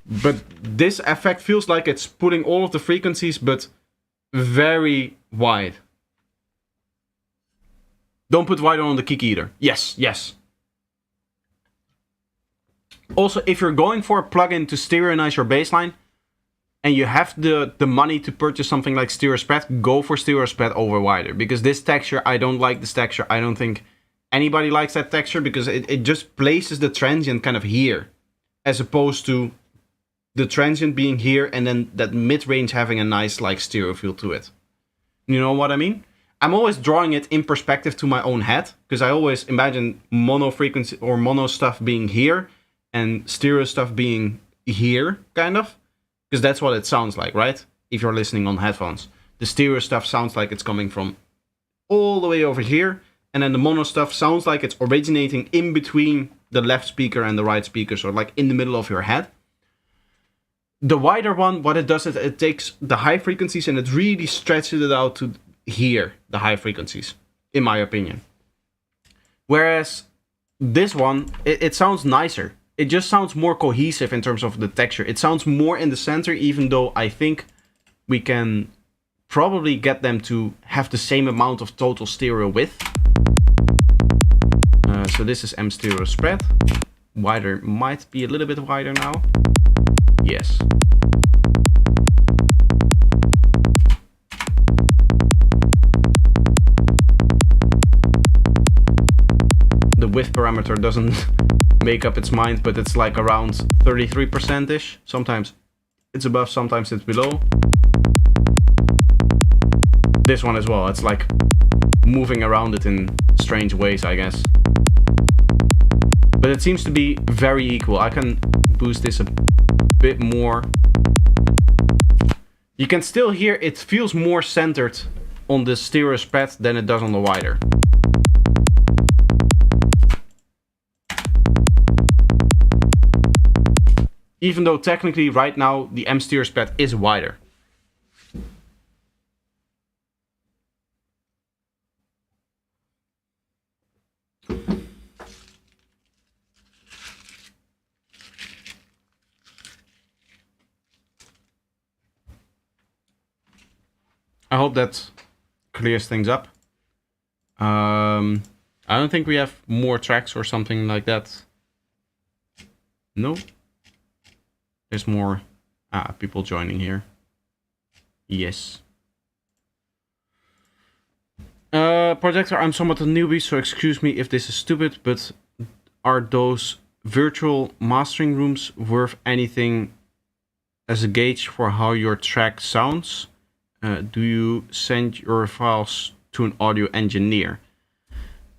but this effect feels like it's putting all of the frequencies, but very wide. Don't put wider on the kick either. Yes, yes. Also, if you're going for a plugin to stereoize your bassline, and you have the money to purchase something like stereo spread, go for stereo spread over wider. Because this texture, I don't like this texture. I don't think anybody likes that texture, because it just places the transient kind of here, as opposed to the transient being here and then that mid-range having a nice like stereo feel to it. You know what I mean? I'm always drawing it in perspective to my own head, because I always imagine mono frequency or mono stuff being here and stereo stuff being here, kind of. because that's what it sounds like, right? If you're listening on headphones, the stereo stuff sounds like it's coming from all the way over here, and then the mono stuff sounds like it's originating in between the left speaker and the right speaker, so like in the middle of your head. The wider one, what it does is it takes the high frequencies and it really stretches it out to hear the high frequencies, in my opinion. Whereas this one, it sounds nicer. It just sounds more cohesive in terms of the texture. It sounds more in the center, even though I think we can probably get them to have the same amount of total stereo width. So this is M stereo spread. Wider might be a little bit wider now. Yes. The width parameter doesn't make up its mind, but it's like around 33%-ish. Sometimes it's above, sometimes it's below. This one as well, it's like moving around it in strange ways, I guess. But it seems to be very equal. I can boost this a bit more. You can still hear it feels more centered on the stereo spread than it does on the wider. Even though technically right now the M stereo spread is wider. I hope that clears things up. I don't think we have more tracks or something like that. No? There's more people joining here. Yes. Projector, I'm somewhat a newbie, so excuse me if this is stupid, but are those virtual mastering rooms worth anything as a gauge for how your track sounds? Do you send your files to an audio engineer?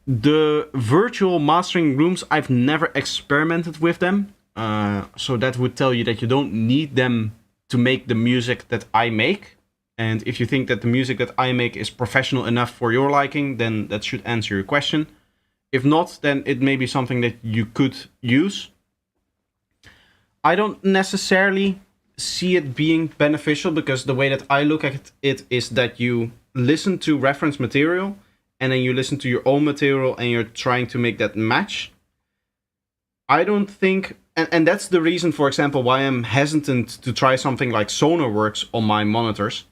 The virtual mastering rooms, I've never experimented with them. So that would tell you that you don't need them to make the music that I make. And if you think that the music that I make is professional enough for your liking, then that should answer your question. If not, then it may be something that you could use. I don't necessarily see it being beneficial, because the way that I look at it is that you listen to reference material and then you listen to your own material and you're trying to make that match. I don't think, and that's the reason, for example, why I'm hesitant to try something like Sonarworks on my monitors.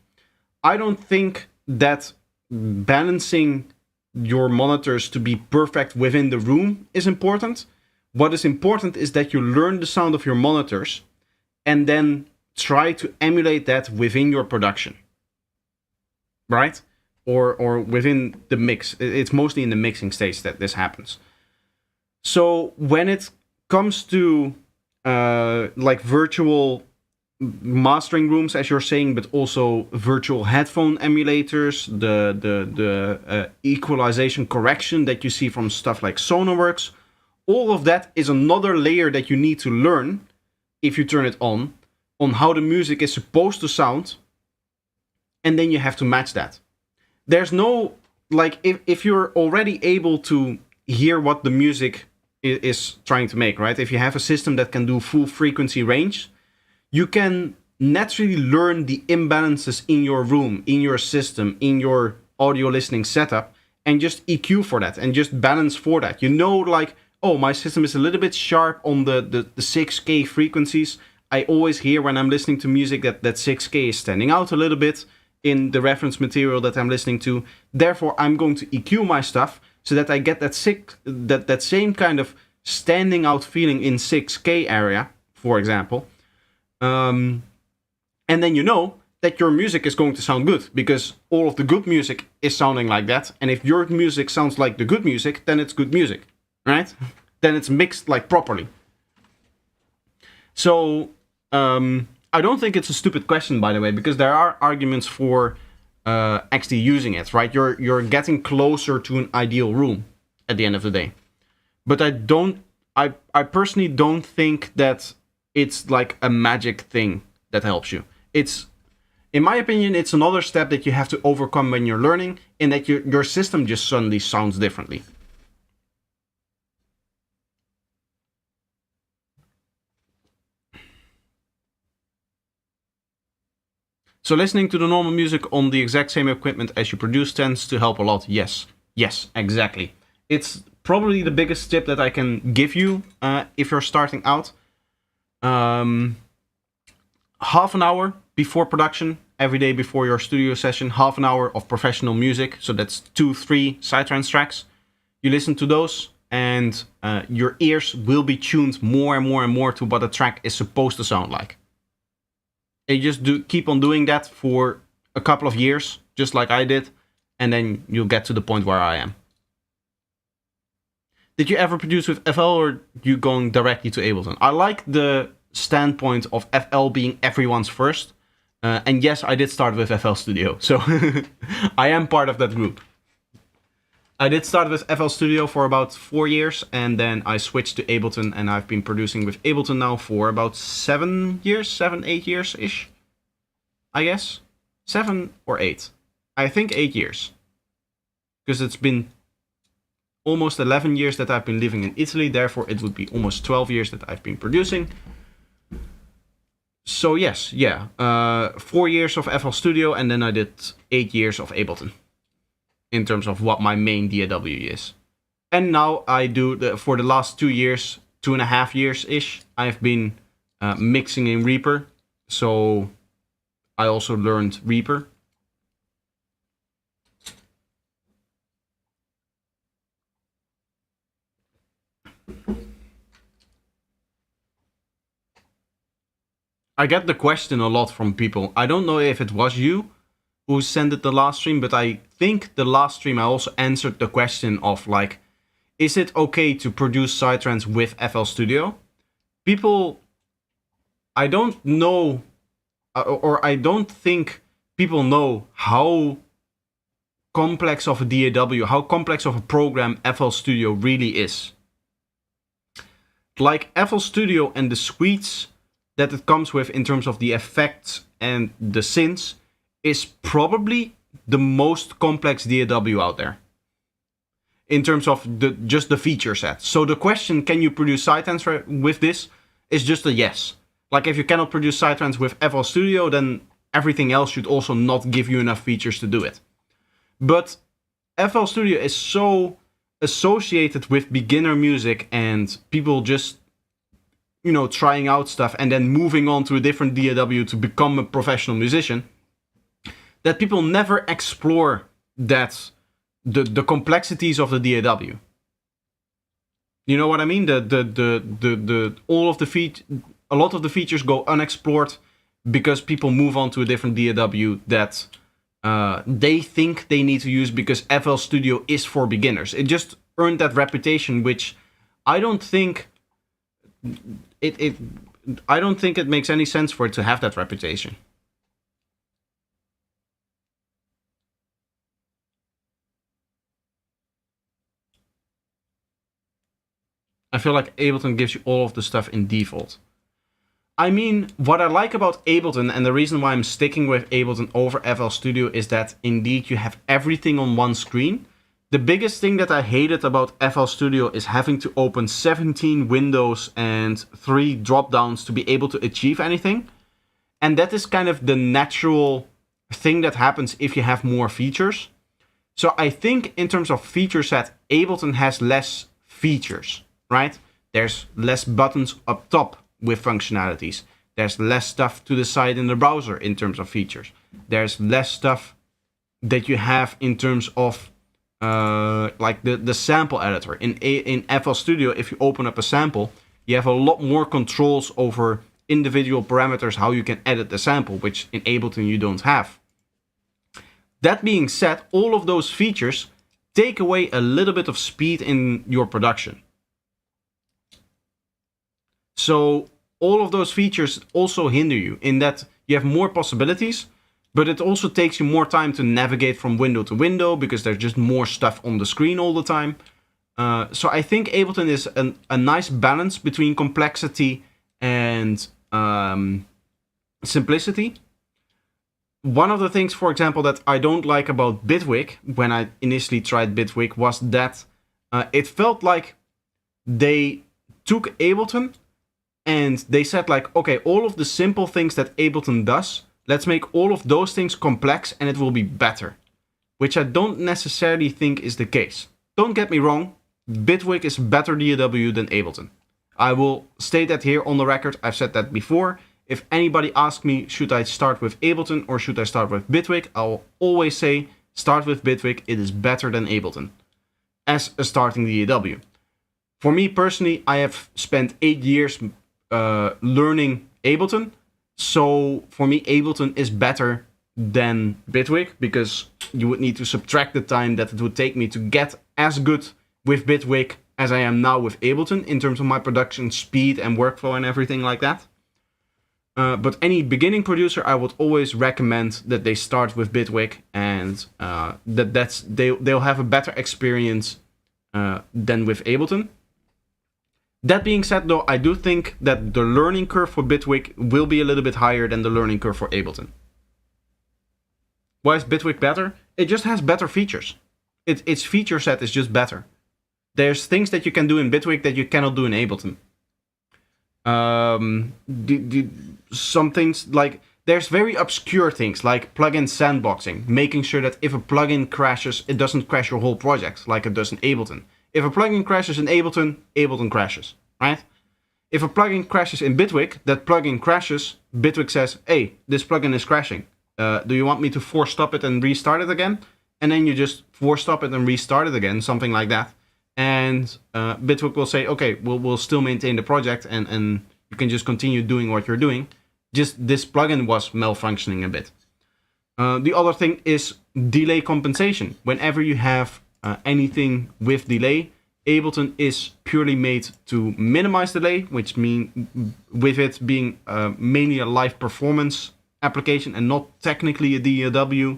I don't think that balancing your monitors to be perfect within the room is important. What is important is that you learn the sound of your monitors and then try to emulate that within your production, right? Or within the mix. It's mostly in the mixing stage that this happens. So when it comes to like virtual mastering rooms, as you're saying, but also virtual headphone emulators, the equalization correction that you see from stuff like Sonarworks, all of that is another layer that you need to learn if you turn it on how the music is supposed to sound, and then you have to match that. There's no, like, if you're already able to hear what the music is trying to make, right? If you have a system that can do full frequency range, you can naturally learn the imbalances in your room, in your system, in your audio listening setup, and just EQ for that, and just balance for that. You know, like, oh, my system is a little bit sharp on the 6K frequencies. I always hear when I'm listening to music that 6K is standing out a little bit in the reference material that I'm listening to. Therefore, I'm going to EQ my stuff so that I get that same kind of standing out feeling in 6K area, for example. And then you know that your music is going to sound good, because all of the good music is sounding like that. And if your music sounds like the good music, then it's good music, right? Then it's mixed like properly. So I don't think it's a stupid question, by the way, because there are arguments for actually using it, right? You're getting closer to an ideal room at the end of the day. But I personally don't think that it's like a magic thing that helps you. It's, in my opinion, it's another step that you have to overcome when you're learning, in that your system just suddenly sounds differently. So listening to the normal music on the exact same equipment as you produce tends to help a lot. Yes, exactly. It's probably the biggest tip that I can give you if you're starting out. Half an hour before production, every day before your studio session, half an hour of professional music. So that's 2-3 psytrance tracks. You listen to those, and your ears will be tuned more and more and more to what a track is supposed to sound like. And you just keep on doing that for a couple of years, just like I did, and then you'll get to the point where I am. Did you ever produce with FL, or you going directly to Ableton? I like the standpoint of FL being everyone's first. And yes, I did start with FL Studio, so I am part of that group. I did start with FL Studio for about 4 years, and then I switched to Ableton, and I've been producing with Ableton now for about 7 years, 8 years-ish, I guess. 7 or 8. I think 8 years. Because it's been almost 11 years that I've been living in Italy, therefore it would be almost 12 years that I've been producing. So yes, 4 years of FL Studio, and then I did 8 years of Ableton, in terms of what my main DAW is. And now I do, for the last 2 years, 2.5 years-ish, I've been mixing in Reaper. So I also learned Reaper. I get the question a lot from people. I don't know if it was you who sent it the last stream, but I think the last stream I also answered the question of like, is it okay to produce psytrance with FL Studio? People, I don't know, or I don't think people know how complex of a DAW, how complex of a program FL Studio really is. Like FL Studio and the suites that it comes with in terms of the effects and the synths is probably the most complex DAW out there in terms of just the feature set. So the question, can you produce psytrance with this, is just a yes. Like if you cannot produce psytrance with FL Studio, then everything else should also not give you enough features to do it. But FL Studio is so associated with beginner music and people just, you know, trying out stuff and then moving on to a different DAW to become a professional musician, that people never explore that the complexities of the DAW. You know what I mean? All of the a lot of the features go unexplored because people move on to a different DAW that they think they need to use because FL Studio is for beginners. It just earned that reputation, which I don't think I don't think it makes any sense for it to have that reputation. I feel like Ableton gives you all of the stuff in default. I mean, what I like about Ableton, and the reason why I'm sticking with Ableton over FL Studio, is that indeed you have everything on one screen. The biggest thing that I hated about FL Studio is having to open 17 windows and 3 drop-downs to be able to achieve anything. And that is kind of the natural thing that happens if you have more features. So I think in terms of feature set, Ableton has less features, right? There's less buttons up top with functionalities. There's less stuff to the side in the browser in terms of features. There's less stuff that you have in terms of like the sample editor. In FL Studio, if you open up a sample, you have a lot more controls over individual parameters, how you can edit the sample, which in Ableton you don't have. That being said, all of those features take away a little bit of speed in your production. So all of those features also hinder you in that you have more possibilities, but it also takes you more time to navigate from window to window because there's just more stuff on the screen all the time. So I think Ableton is a nice balance between complexity and simplicity. One of the things, for example, that I don't like about Bitwig when I initially tried Bitwig was that it felt like they took Ableton and they said like, okay, all of the simple things that Ableton does, let's make all of those things complex and it will be better. Which I don't necessarily think is the case. Don't get me wrong, Bitwig is better DAW than Ableton. I will state that here on the record, I've said that before. If anybody asks me, should I start with Ableton or should I start with Bitwig, I'll always say, start with Bitwig, it is better than Ableton. As a starting DAW. For me personally, I have spent 8 years learning Ableton. So for me, Ableton is better than Bitwig, because you would need to subtract the time that it would take me to get as good with Bitwig as I am now with Ableton in terms of my production speed and workflow and everything like that. But any beginning producer, I would always recommend that they start with Bitwig, and they'll have a better experience than with Ableton. That being said, though, I do think that the learning curve for Bitwig will be a little bit higher than the learning curve for Ableton. Why is Bitwig better? It just has better features. Its feature set is just better. There's things that you can do in Bitwig that you cannot do in Ableton. Some things like, there's very obscure things like plugin sandboxing, making sure that if a plugin crashes, it doesn't crash your whole project like it does in Ableton. If a plugin crashes in Ableton, Ableton crashes, right? If a plugin crashes in Bitwig, that plugin crashes, Bitwig says, hey, this plugin is crashing. Do you want me to force stop it and restart it again? And then you just force stop it and restart it again, something like that. And Bitwig will say, okay, we'll still maintain the project and you can just continue doing what you're doing. Just this plugin was malfunctioning a bit. The other thing is delay compensation. Whenever you have anything with delay, Ableton is purely made to minimize delay, which means with it being mainly a live performance application and not technically a DAW,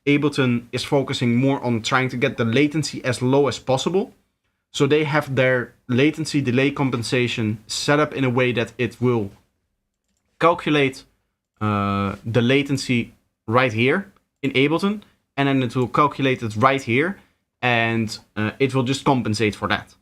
Ableton is focusing more on trying to get the latency as low as possible. So they have their latency delay compensation set up in a way that it will calculate the latency right here in Ableton, and then it will calculate it right here, and it will just compensate for that.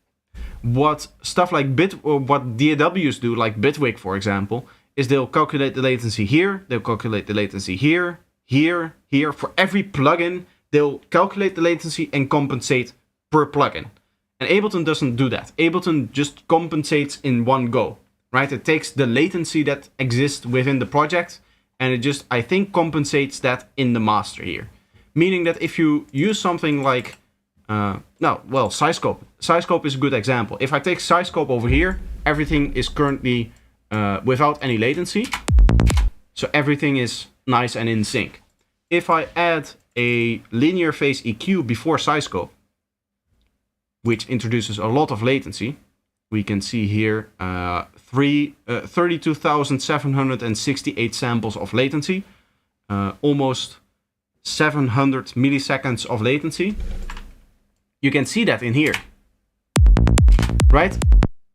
What stuff like what DAWs do, like Bitwig for example, is they'll calculate the latency here, they'll calculate the latency here, here, here. For every plugin, they'll calculate the latency and compensate per plugin. And Ableton doesn't do that. Ableton just compensates in one go, right? It takes the latency that exists within the project and it just, I think, compensates that in the master here. Meaning that if you use something like, SizeScope. SizeScope is a good example. If I take SizeScope over here, everything is currently without any latency. So everything is nice and in sync. If I add a linear phase EQ before SizeScope, which introduces a lot of latency, we can see here 32,768 samples of latency, almost 700 milliseconds of latency. You can see that in here, right?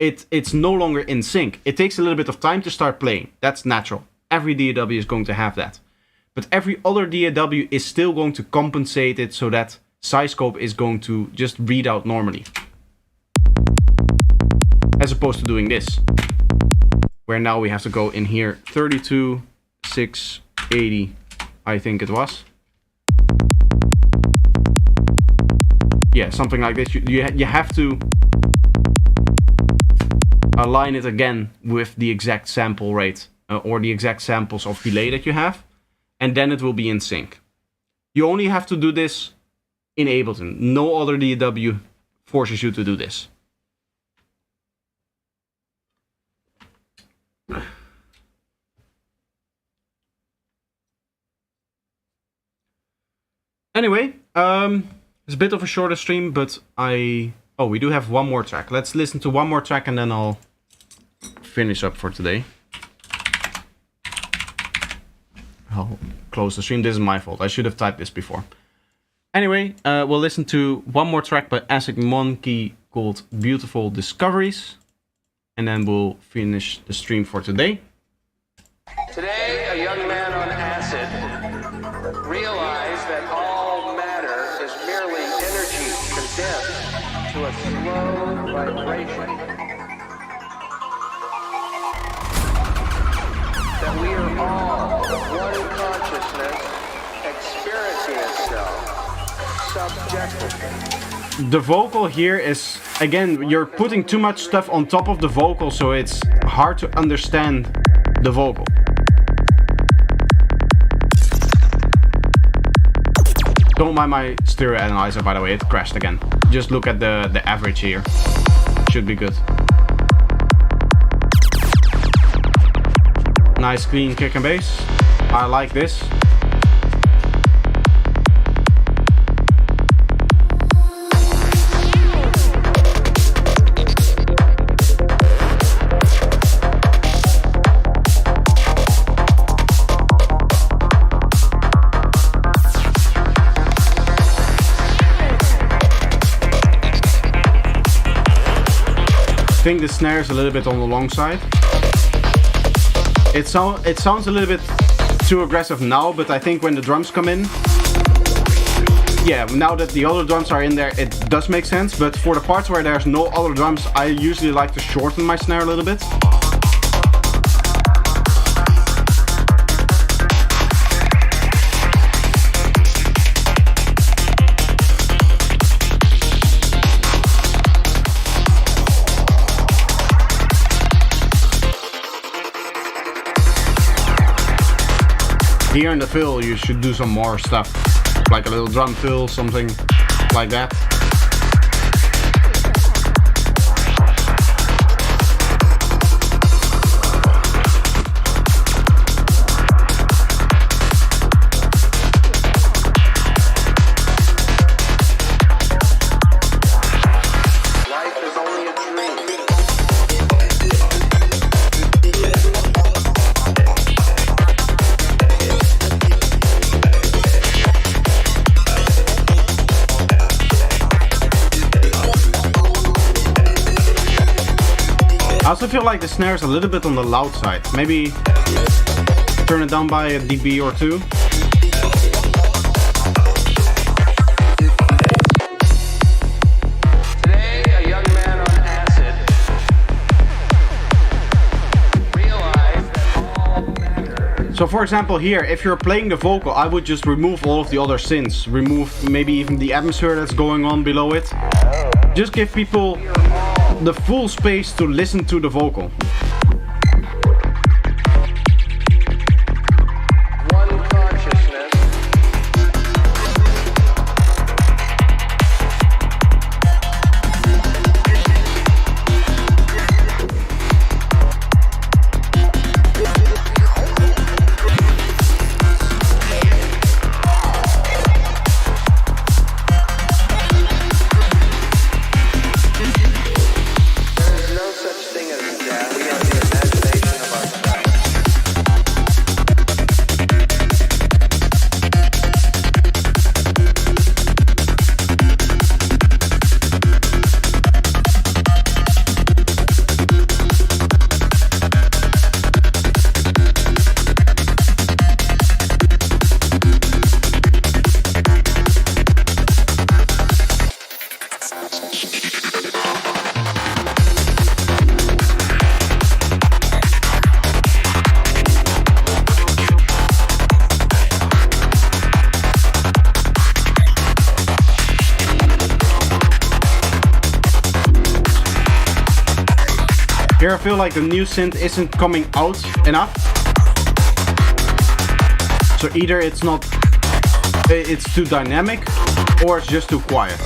It's no longer in sync. It takes a little bit of time to start playing. That's natural. Every DAW is going to have that. But every other DAW is still going to compensate it so that SizeScope is going to just read out normally. As opposed to doing this, where now we have to go in here 32,680, I think it was. Yeah, something like this. You have to align it again with the exact sample rate or the exact samples of delay that you have, and then it will be in sync. You only have to do this in Ableton. No other DAW forces you to do this. Anyway, it's a bit of a shorter stream, but we do have one more track. Let's listen to one more track and then I'll finish up for today. I'll close the stream. This is my fault. I should have typed this before. Anyway, we'll listen to one more track by Acid Monkey called Beautiful Discoveries. And then we'll finish the stream for today. Today, a slow vibration that we are all one consciousness experiencing itself subjectively. The vocal here is, again, you're putting too much stuff on top of the vocal, so it's hard to understand the vocal. Don't mind my stereo analyzer, by the way, it crashed again. Just look at the average here. Should be good. Nice clean kick and bass. I like this. I think the snare is a little bit on the long side. It sounds a little bit too aggressive now, but I think when the drums come in, yeah, now that the other drums are in there, it does make sense. But for the parts where there's no other drums, I usually like to shorten my snare a little bit. Here in the fill, you should do some more stuff, like a little drum fill, something like that. Life is only a dream. I also feel like the snare is a little bit on the loud side. Maybe turn it down by a dB or two. Today, a young man on acid realized that all matter. So for example here, if you're playing the vocal, I would just remove all of the other synths. Remove maybe even the atmosphere that's going on below it. Just give people the full space to listen to the vocal. One consciousness. There is no such thing as death. We are the imagination of ourselves. Here I feel like the new synth isn't coming out enough. So either it's too dynamic or it's just too quiet.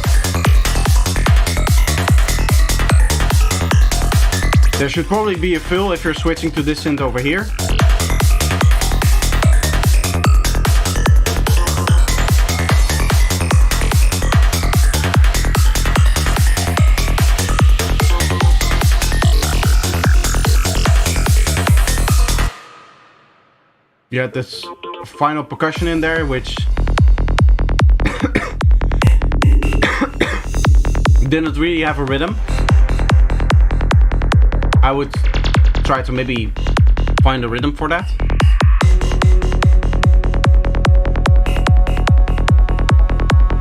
There should probably be a fill if you're switching to this synth over here. You had this final percussion in there, which didn't really have a rhythm. I would try to maybe find a rhythm for that.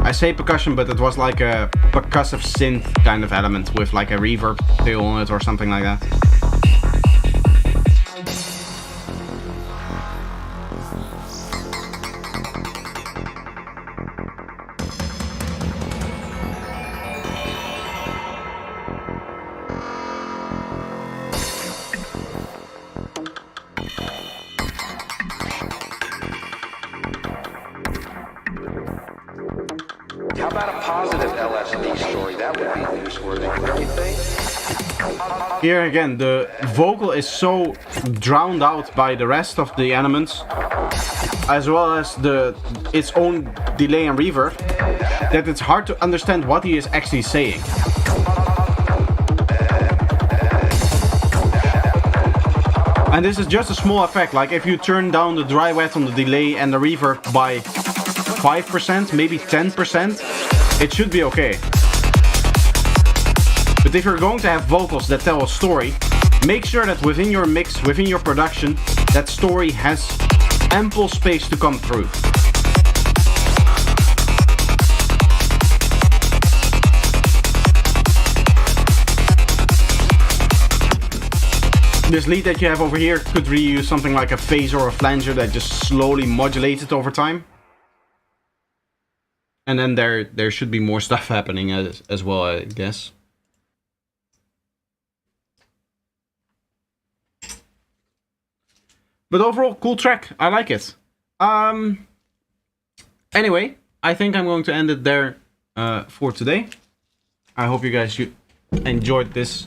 I say percussion, but it was like a percussive synth kind of element with like a reverb tail on it or something like that. How about a positive LSD story? That would be newsworthy, don't you think? Here again, the vocal is so drowned out by the rest of the elements, as well as its own delay and reverb, that it's hard to understand what he is actually saying. And this is just a small effect, like if you turn down the dry wet on the delay and the reverb by 5%, maybe 10%, it should be okay. But if you're going to have vocals that tell a story, make sure that within your mix, within your production, that story has ample space to come through. This lead that you have over here could really use something like a phaser or a flanger that just slowly modulates it over time. And then there should be more stuff happening as well, I guess. But overall, cool track. I like it. Anyway, I think I'm going to end it there for today. I hope you guys enjoyed this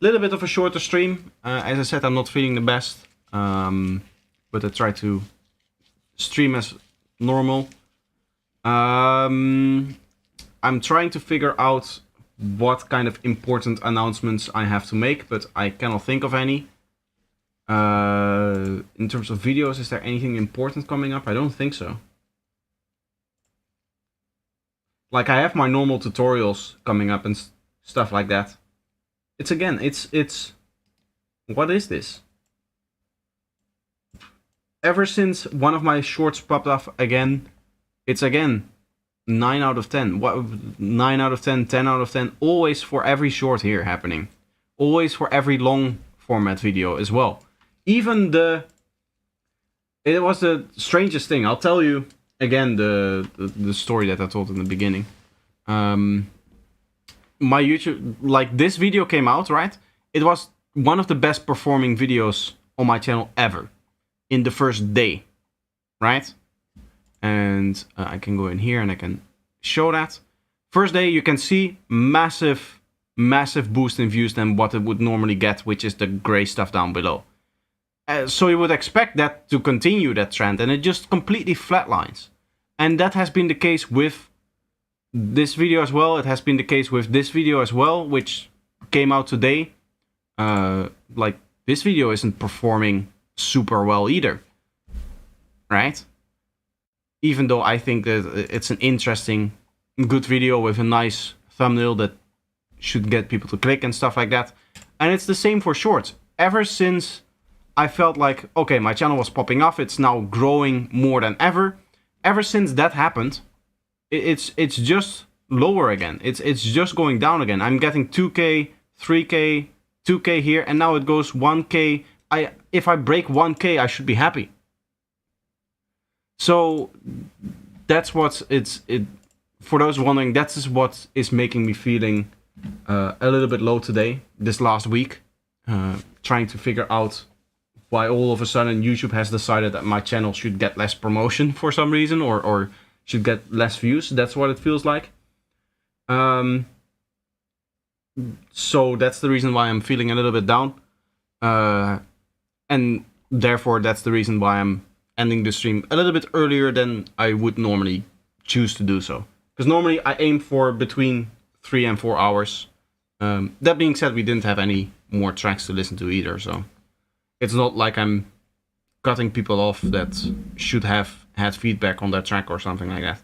little bit of a shorter stream. As I said, I'm not feeling the best. But I try to stream as normal. I'm trying to figure out what kind of important announcements I have to make, but I cannot think of any. In terms of videos, is there anything important coming up? I don't think so. Like, I have my normal tutorials coming up and stuff like that. It's what is this? Ever since one of my shorts popped up again, it's again 9 out of 10. What, 9 out of 10, 10 out of 10, always for every short here happening. Always for every long format video as well. Even it was the strangest thing. I'll tell you again the story that I told in the beginning. My YouTube, like, this video came out, right? It was one of the best performing videos on my channel ever in the first day, right? And I can go in here and I can show that. First day, you can see massive boost in views than what it would normally get, which is the gray stuff down below. So you would expect that to continue that trend, and it just completely flatlines. And that has been the case with this video as well. It has been the case with this video as well, which came out today. Like, this video isn't performing super well either, right? Even though I think that it's an interesting, good video with a nice thumbnail that should get people to click and stuff like that. And it's the same for shorts. Ever since I felt like, okay, my channel was popping off, it's now growing more than ever. Ever since that happened, it's just lower again. It's just going down again. I'm getting 2K, 3K, 2K here, and now it goes 1K. If I break 1K, I should be happy. So that's what for those wondering, that is what is making me feeling a little bit low today, this last week. Trying to figure out why all of a sudden YouTube has decided that my channel should get less promotion for some reason, or should get less views. That's what it feels like. So that's the reason why I'm feeling a little bit down. And therefore that's the reason why I'm ending the stream a little bit earlier than I would normally choose to do so. Because normally I aim for between 3 and 4 hours. That being said, we didn't have any more tracks to listen to either, so it's not like I'm cutting people off that should have had feedback on that track or something like that.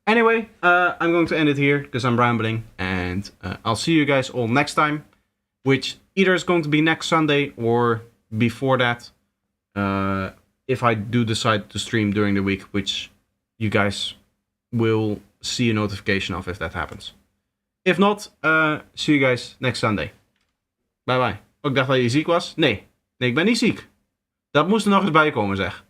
Anyway, I'm going to end it here because I'm rambling, and I'll see you guys all next time, which either is going to be next Sunday or before that, if I do decide to stream during the week, which you guys will see a notification of if that happens. If not, see you guys next Sunday. Bye bye. Ik dacht dat je ziek was. Nee, ik ben niet ziek. Dat moest er nog eens bij komen, zeg.